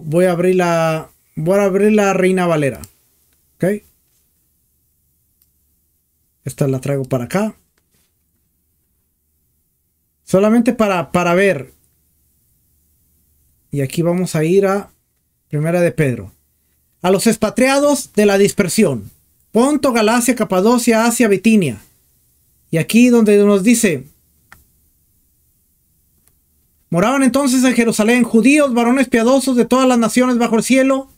S1: voy a abrir la Reina Valera. Ok. Esta la traigo para acá. Solamente para ver. Y aquí vamos a ir a primera de Pedro. A los expatriados de la dispersión. Ponto, Galacia, Capadocia, Asia, Bitinia. Y aquí donde nos dice: moraban entonces en Jerusalén judíos, varones piadosos de todas las naciones bajo el cielo.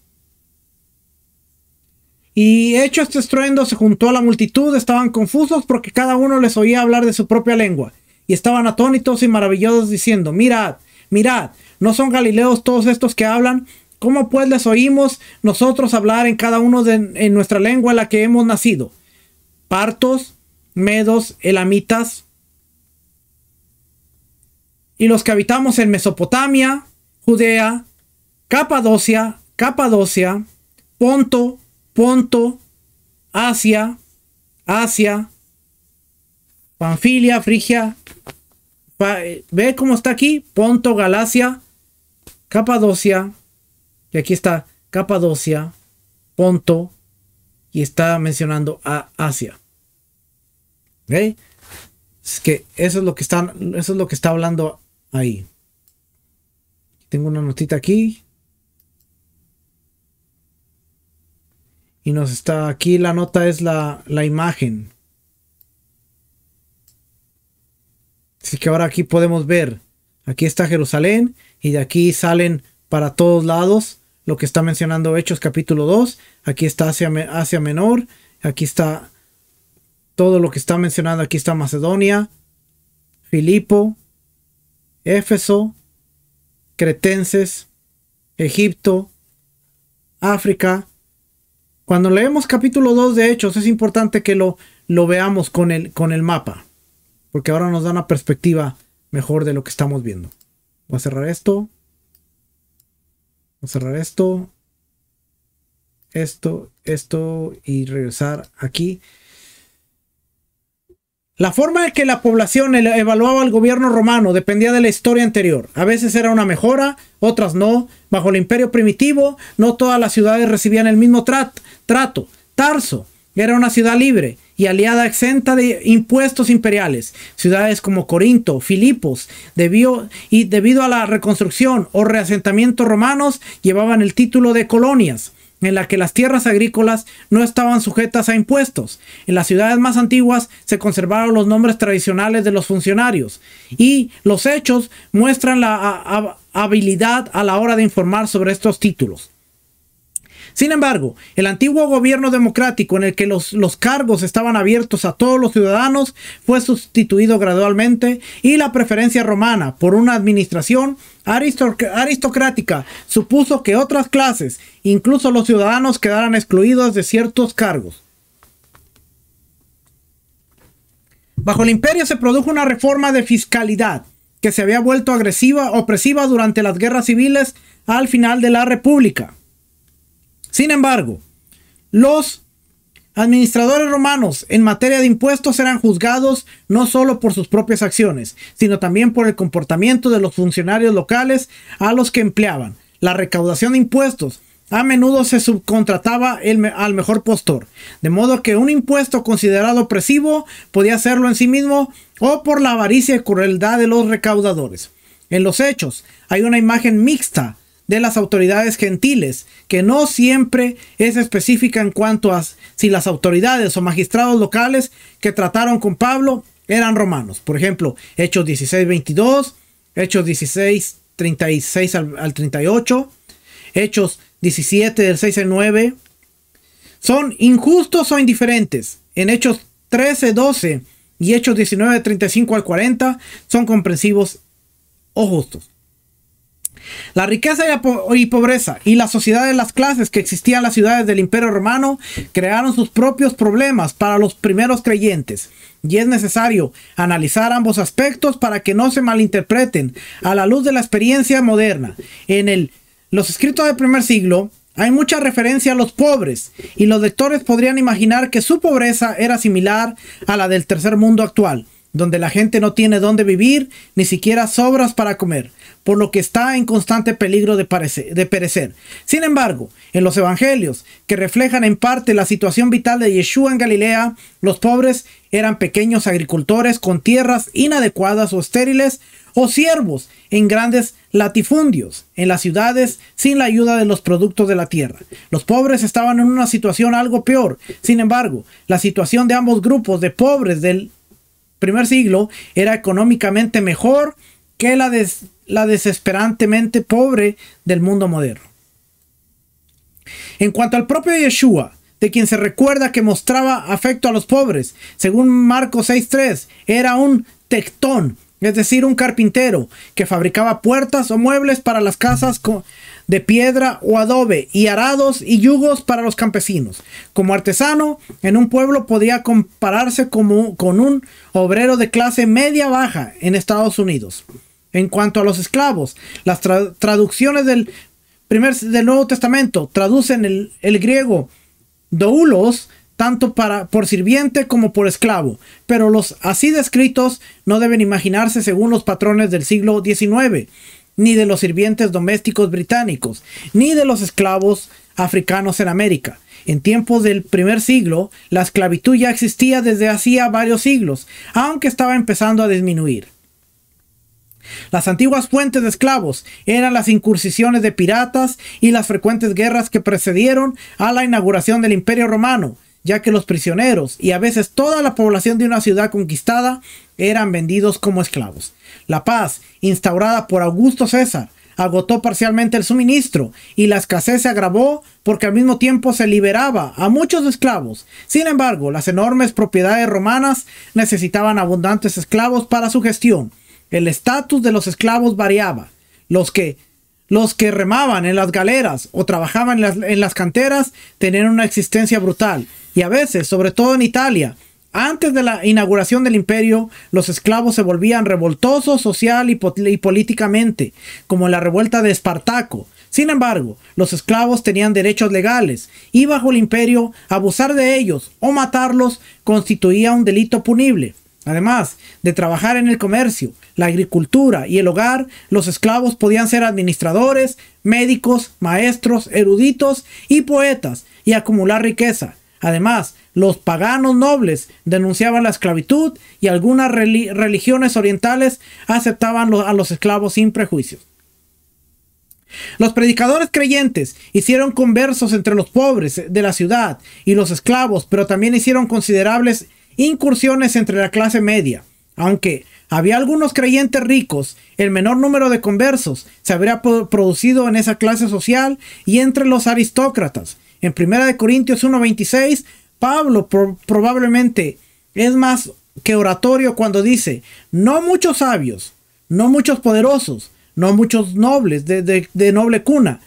S1: Y hecho este estruendo, se juntó a la multitud, estaban confusos porque cada uno les oía hablar de su propia lengua. Y estaban atónitos y maravillados diciendo: mirad, mirad, ¿no son galileos todos estos que hablan? ¿Cómo pues les oímos nosotros hablar en cada uno en nuestra lengua en la que hemos nacido? Partos, medos, elamitas, y los que habitamos en Mesopotamia, Judea, Capadocia, Ponto, Asia, Panfilia, Frigia. ¿Ve cómo está aquí? Ponto, Galacia, Capadocia. Y aquí está Capadocia, Ponto. Y está mencionando a Asia. ¿Ve? Es que eso es lo que está hablando ahí. Tengo una notita aquí. Y nos está aquí, la nota es la imagen. Así que ahora aquí podemos ver. Aquí está Jerusalén. Y de aquí salen para todos lados lo que está mencionando Hechos capítulo 2. Aquí está Asia Menor. Aquí está todo lo que está mencionando. Aquí está Macedonia, Filipo, Éfeso, Cretenses, Egipto, África. Cuando leemos capítulo 2 de Hechos, es importante que lo veamos con el mapa, porque ahora nos da una perspectiva mejor de lo que estamos viendo. Voy a cerrar esto. Voy a cerrar esto. Esto y regresar aquí. La forma en que la población evaluaba al gobierno romano dependía de la historia anterior. A veces era una mejora, otras no. Bajo el imperio primitivo, no todas las ciudades recibían el mismo trato. Tarso era una ciudad libre y aliada exenta de impuestos imperiales. Ciudades como Corinto, Filipos, debido a la reconstrucción o reasentamiento romanos, llevaban el título de colonias, en la que las tierras agrícolas no estaban sujetas a impuestos. En las ciudades más antiguas se conservaron los nombres tradicionales de los funcionarios, y los hechos muestran la habilidad a la hora de informar sobre estos títulos. Sin embargo, el antiguo gobierno democrático en el que los cargos estaban abiertos a todos los ciudadanos fue sustituido gradualmente, y la preferencia romana por una administración aristocrática supuso que otras clases, incluso los ciudadanos, quedaran excluidos de ciertos cargos. Bajo el imperio se produjo una reforma de fiscalidad que se había vuelto opresiva durante las guerras civiles al final de la República. Sin embargo, los administradores romanos en materia de impuestos eran juzgados no solo por sus propias acciones, sino también por el comportamiento de los funcionarios locales a los que empleaban. La recaudación de impuestos a menudo se subcontrataba al mejor postor, de modo que un impuesto considerado opresivo podía hacerlo en sí mismo o por la avaricia y crueldad de los recaudadores. En los Hechos hay una imagen mixta de las autoridades gentiles, que no siempre es específica en cuanto a si las autoridades o magistrados locales que trataron con Pablo eran romanos. Por ejemplo, Hechos 16:22, Hechos 16:36 al 38, Hechos 17 del 6 al 9. Son injustos o indiferentes. En Hechos 13:12 y Hechos 19:35 al 40 son comprensivos o justos. La riqueza y pobreza y la sociedad de las clases que existían en las ciudades del Imperio Romano crearon sus propios problemas para los primeros creyentes, y es necesario analizar ambos aspectos para que no se malinterpreten a la luz de la experiencia moderna. En los escritos del primer siglo hay mucha referencia a los pobres, y los lectores podrían imaginar que su pobreza era similar a la del tercer mundo actual, donde la gente no tiene dónde vivir, ni siquiera sobras para comer, por lo que está en constante peligro de perecer. Sin embargo, en los evangelios, que reflejan en parte la situación vital de Yeshua en Galilea, los pobres eran pequeños agricultores con tierras inadecuadas o estériles, o siervos en grandes latifundios en las ciudades sin la ayuda de los productos de la tierra. Los pobres estaban en una situación algo peor. Sin embargo, la situación de ambos grupos de pobres del primer siglo era económicamente mejor que la desesperantemente pobre del mundo moderno. En cuanto al propio Yeshua, de quien se recuerda que mostraba afecto a los pobres, según Marcos 6:3, era un tectón, es decir, un carpintero que fabricaba puertas o muebles para las casas de piedra o adobe, y arados y yugos para los campesinos. Como artesano, en un pueblo podía compararse con un obrero de clase media-baja en Estados Unidos. En cuanto a los esclavos, las traducciones del Nuevo Testamento traducen el griego doulos tanto por sirviente como por esclavo, pero los así descritos no deben imaginarse según los patrones del siglo XIX, ni de los sirvientes domésticos británicos, ni de los esclavos africanos en América. En tiempos del primer siglo, la esclavitud ya existía desde hacía varios siglos, aunque estaba empezando a disminuir. Las antiguas fuentes de esclavos eran las incursiones de piratas y las frecuentes guerras que precedieron a la inauguración del Imperio Romano, ya que los prisioneros y a veces toda la población de una ciudad conquistada eran vendidos como esclavos. La paz instaurada por Augusto César agotó parcialmente el suministro, y la escasez se agravó porque al mismo tiempo se liberaba a muchos esclavos. Sin embargo, las enormes propiedades romanas necesitaban abundantes esclavos para su gestión. El estatus de los esclavos variaba. Los que remaban en las galeras o trabajaban en las canteras tenían una existencia brutal, y a veces, sobre todo en Italia, antes de la inauguración del imperio, los esclavos se volvían revoltosos social y políticamente, como en la revuelta de Espartaco. Sin embargo, los esclavos tenían derechos legales, y bajo el imperio, abusar de ellos o matarlos constituía un delito punible. Además de trabajar en el comercio, la agricultura y el hogar, los esclavos podían ser administradores, médicos, maestros, eruditos y poetas, y acumular riqueza. Además, los paganos nobles denunciaban la esclavitud, y algunas religiones orientales aceptaban a los esclavos sin prejuicios. Los predicadores creyentes hicieron conversos entre los pobres de la ciudad y los esclavos, pero también hicieron considerables incursiones entre la clase media. Aunque había algunos creyentes ricos, el menor número de conversos se habría producido en esa clase social y entre los aristócratas. En 1 Corintios 1:26, Pablo probablemente es más que oratorio cuando dice: no muchos sabios, no muchos poderosos, no muchos nobles de noble cuna.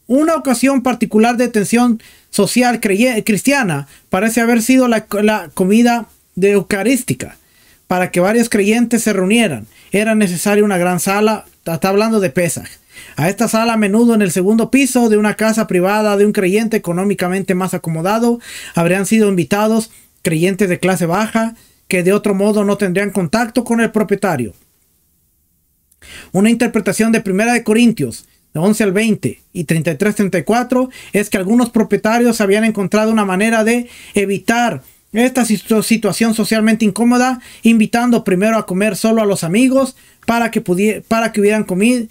S1: Una ocasión particular de tensión social cristiana parece haber sido la comida de eucarística. Para que varios creyentes se reunieran, era necesaria una gran sala. Está hablando de Pesaj. A esta sala, a menudo en el segundo piso de una casa privada de un creyente económicamente más acomodado, habrían sido invitados creyentes de clase baja que de otro modo no tendrían contacto con el propietario. Una interpretación de 1 Corintios 11 al 20 y 33-34 es que algunos propietarios habían encontrado una manera de evitar esta situación socialmente incómoda, invitando primero a comer solo a los amigos para que hubieran comido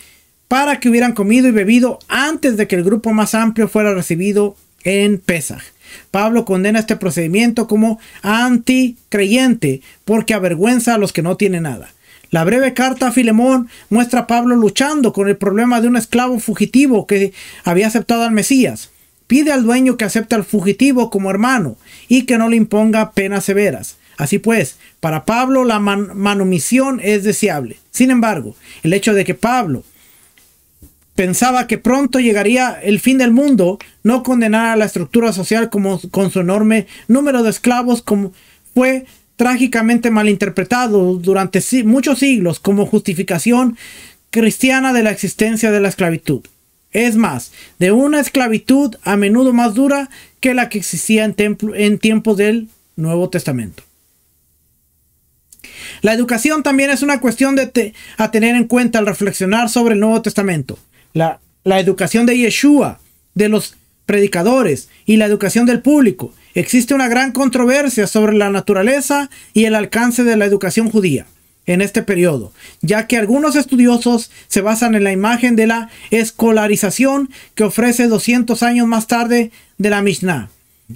S1: y bebido antes de que el grupo más amplio fuera recibido en Pesaj. Pablo condena este procedimiento como anticreyente porque avergüenza a los que no tienen nada. La breve carta a Filemón muestra a Pablo luchando con el problema de un esclavo fugitivo que había aceptado al Mesías. Pide al dueño que acepte al fugitivo como hermano y que no le imponga penas severas. Así pues, para Pablo la manumisión es deseable. Sin embargo, el hecho de que Pablo pensaba que pronto llegaría el fin del mundo no condenara la estructura social con su enorme número de esclavos, como fue trágicamente malinterpretado durante muchos siglos como justificación cristiana de la existencia de la esclavitud. Es más, de una esclavitud a menudo más dura que la que existía en tiempos del Nuevo Testamento. La educación también es una cuestión a tener en cuenta al reflexionar sobre el Nuevo Testamento. La educación de Yeshua, de los predicadores y la educación del público. Existe una gran controversia sobre la naturaleza y el alcance de la educación judía en este periodo, ya que algunos estudiosos se basan en la imagen de la escolarización que ofrece 200 años más tarde de la Mishnah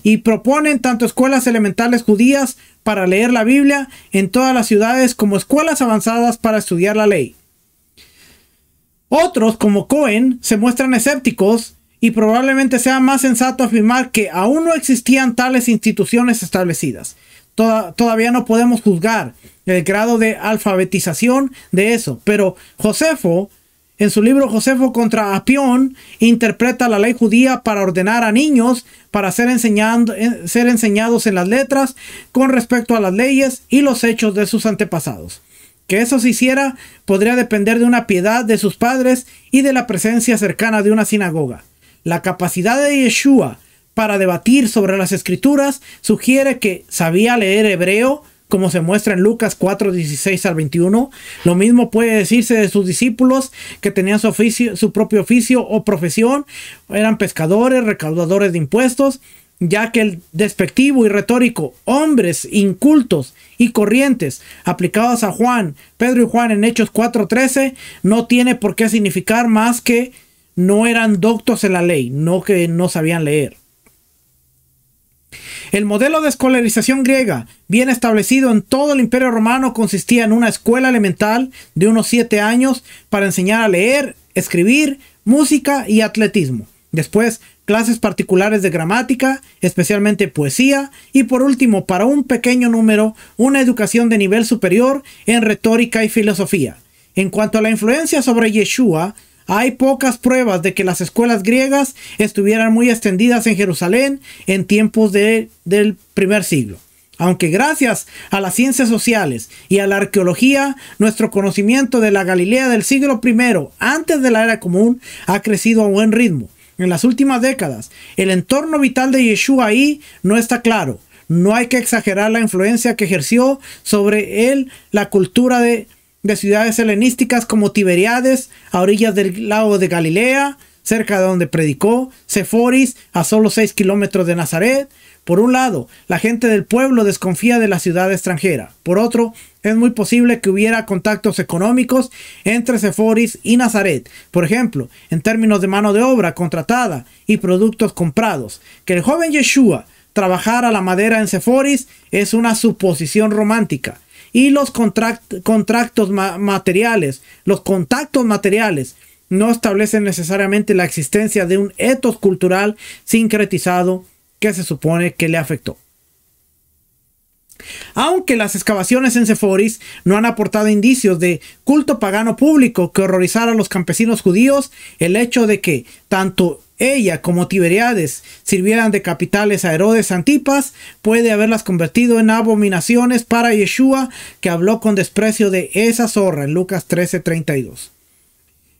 S1: y proponen tanto escuelas elementales judías para leer la Biblia en todas las ciudades como escuelas avanzadas para estudiar la ley. Otros, como Cohen, se muestran escépticos y probablemente sea más sensato afirmar que aún no existían tales instituciones establecidas. Todavía no podemos juzgar el grado de alfabetización de eso, pero Josefo, en su libro Josefo contra Apión, interpreta la ley judía para ordenar a niños para ser enseñados en las letras con respecto a las leyes y los hechos de sus antepasados. Que eso se hiciera podría depender de una piedad de sus padres y de la presencia cercana de una sinagoga. La capacidad de Yeshua para debatir sobre las escrituras sugiere que sabía leer hebreo, como se muestra en Lucas 4:16 al 21. Lo mismo puede decirse de sus discípulos, que tenían su propio oficio o profesión, eran pescadores, recaudadores de impuestos, ya que el despectivo y retórico hombres incultos y corrientes aplicados a Pedro y Juan en Hechos 4:13 no tiene por qué significar más que no eran doctos en la ley, no que no sabían leer. El modelo de escolarización griega, bien establecido en todo el Imperio Romano, consistía en una escuela elemental de unos 7 años para enseñar a leer, escribir, música y atletismo. Después, clases particulares de gramática, especialmente poesía, y por último, para un pequeño número, una educación de nivel superior en retórica y filosofía. En cuanto a la influencia sobre Yeshua, hay pocas pruebas de que las escuelas griegas estuvieran muy extendidas en Jerusalén en tiempos del primer siglo. Aunque gracias a las ciencias sociales y a la arqueología, nuestro conocimiento de la Galilea del siglo I, antes de la era común, ha crecido a buen ritmo. En las últimas décadas, el entorno vital de Yeshua ahí no está claro. No hay que exagerar la influencia que ejerció sobre él la cultura de ciudades helenísticas como Tiberíades, a orillas del lago de Galilea, cerca de donde predicó, Seforis, a solo 6 kilómetros de Nazaret. Por un lado, la gente del pueblo desconfía de la ciudad extranjera. Por otro, es muy posible que hubiera contactos económicos entre Seforis y Nazaret. Por ejemplo, en términos de mano de obra contratada y productos comprados. Que el joven Yeshua trabajara la madera en Seforis es una suposición romántica. y los contactos materiales no establecen necesariamente la existencia de un etos cultural sincretizado que se supone que le afectó. Aunque las excavaciones en Seforis no han aportado indicios de culto pagano público que horrorizara a los campesinos judíos, el hecho de que tanto ella como Tiberíades sirvieran de capitales a Herodes Antipas puede haberlas convertido en abominaciones para Yeshua, que habló con desprecio de esa zorra en Lucas 13:32.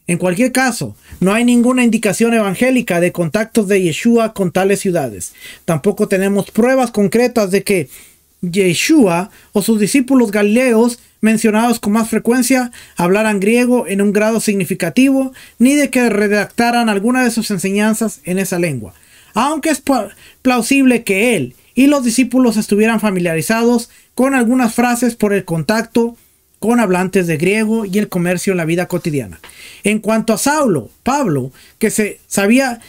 S1: En cualquier caso, no hay ninguna indicación evangélica de contactos de Yeshua con tales ciudades. Tampoco tenemos pruebas concretas de que Yeshua o sus discípulos galileos mencionados con más frecuencia hablaran griego en un grado significativo, ni de que redactaran alguna de sus enseñanzas en esa lengua, aunque es plausible que él y los discípulos estuvieran familiarizados con algunas frases por el contacto con hablantes de griego y el comercio en la vida cotidiana. En cuanto a Pablo, que sabía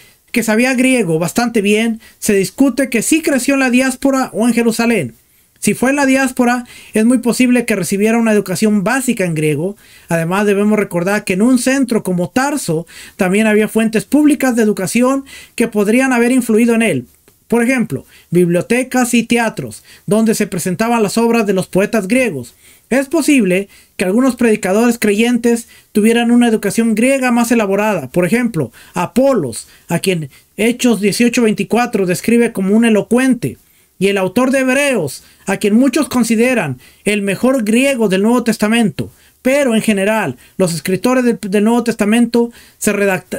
S1: griego bastante bien, se discute que sí creció en la diáspora o en Jerusalén. Si fue en la diáspora, es muy posible que recibiera una educación básica en griego. Además, debemos recordar que en un centro como Tarso también había fuentes públicas de educación que podrían haber influido en él. Por ejemplo, bibliotecas y teatros, donde se presentaban las obras de los poetas griegos. Es posible que algunos predicadores creyentes tuvieran una educación griega más elaborada. Por ejemplo, Apolos, a quien Hechos 18:24 describe como un elocuente, y el autor de Hebreos, a quien muchos consideran el mejor griego del Nuevo Testamento. Pero en general, los escritores del Nuevo Testamento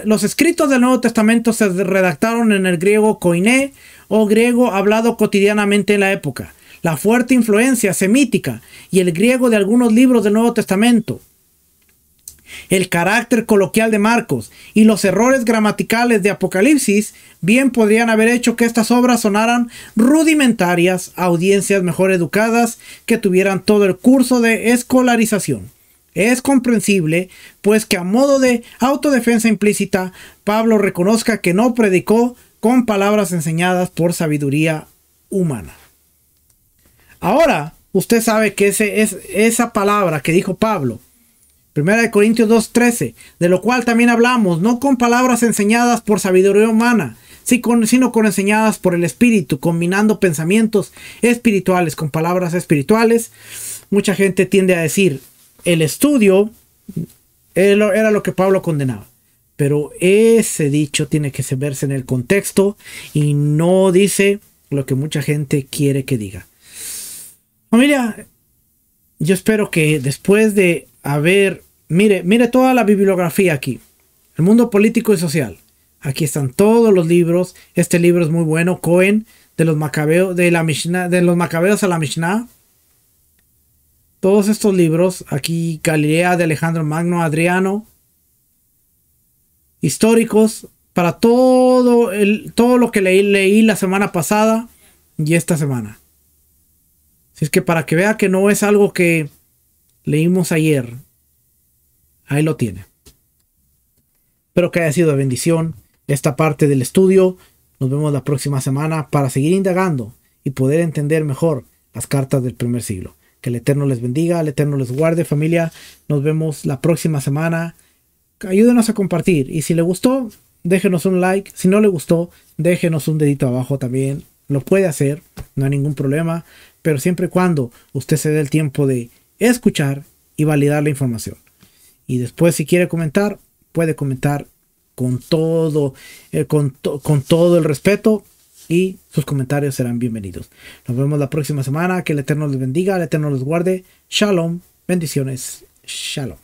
S1: los escritos del Nuevo Testamento se redactaron en el griego koiné o griego hablado cotidianamente en la época. La fuerte influencia semítica y el griego de algunos libros del Nuevo Testamento, el carácter coloquial de Marcos y los errores gramaticales de Apocalipsis bien podrían haber hecho que estas obras sonaran rudimentarias a audiencias mejor educadas que tuvieran todo el curso de escolarización. Es comprensible, pues, que a modo de autodefensa implícita, Pablo reconozca que no predicó con palabras enseñadas por sabiduría humana. Ahora, usted sabe que esa palabra que dijo Pablo, 1 Corintios 2:13, de lo cual también hablamos, no con palabras enseñadas por sabiduría humana, sino con enseñadas por el Espíritu, combinando pensamientos espirituales con palabras espirituales. Mucha gente tiende a decir, el estudio era lo que Pablo condenaba. Pero ese dicho tiene que verse en el contexto y no dice lo que mucha gente quiere que diga. Familia, yo espero que después de mire toda la bibliografía aquí, el mundo político y social. Aquí están todos los libros. Este libro es muy bueno, Cohen, de los Macabeos, de los Macabeos a la Mishnah. Todos estos libros, aquí Galilea de Alejandro Magno, Adriano, históricos para todo lo que leí la semana pasada y esta semana. Así es que para que vea que no es algo que leímos ayer, ahí lo tiene. Espero que haya sido de bendición esta parte del estudio. Nos vemos la próxima semana para seguir indagando y poder entender mejor las cartas del primer siglo. Que el Eterno les bendiga, el Eterno les guarde, familia. Nos vemos la próxima semana. Ayúdenos a compartir. Y si le gustó, déjenos un like. Si no le gustó, déjenos un dedito abajo también. Lo puede hacer, no hay ningún problema. Pero siempre y cuando usted se dé el tiempo de escuchar y validar la información. Y después, si quiere comentar, puede comentar con todo el respeto. Y sus comentarios serán bienvenidos. Nos vemos la próxima semana. Que el Eterno les bendiga, el Eterno les guarde. Shalom. Bendiciones. Shalom.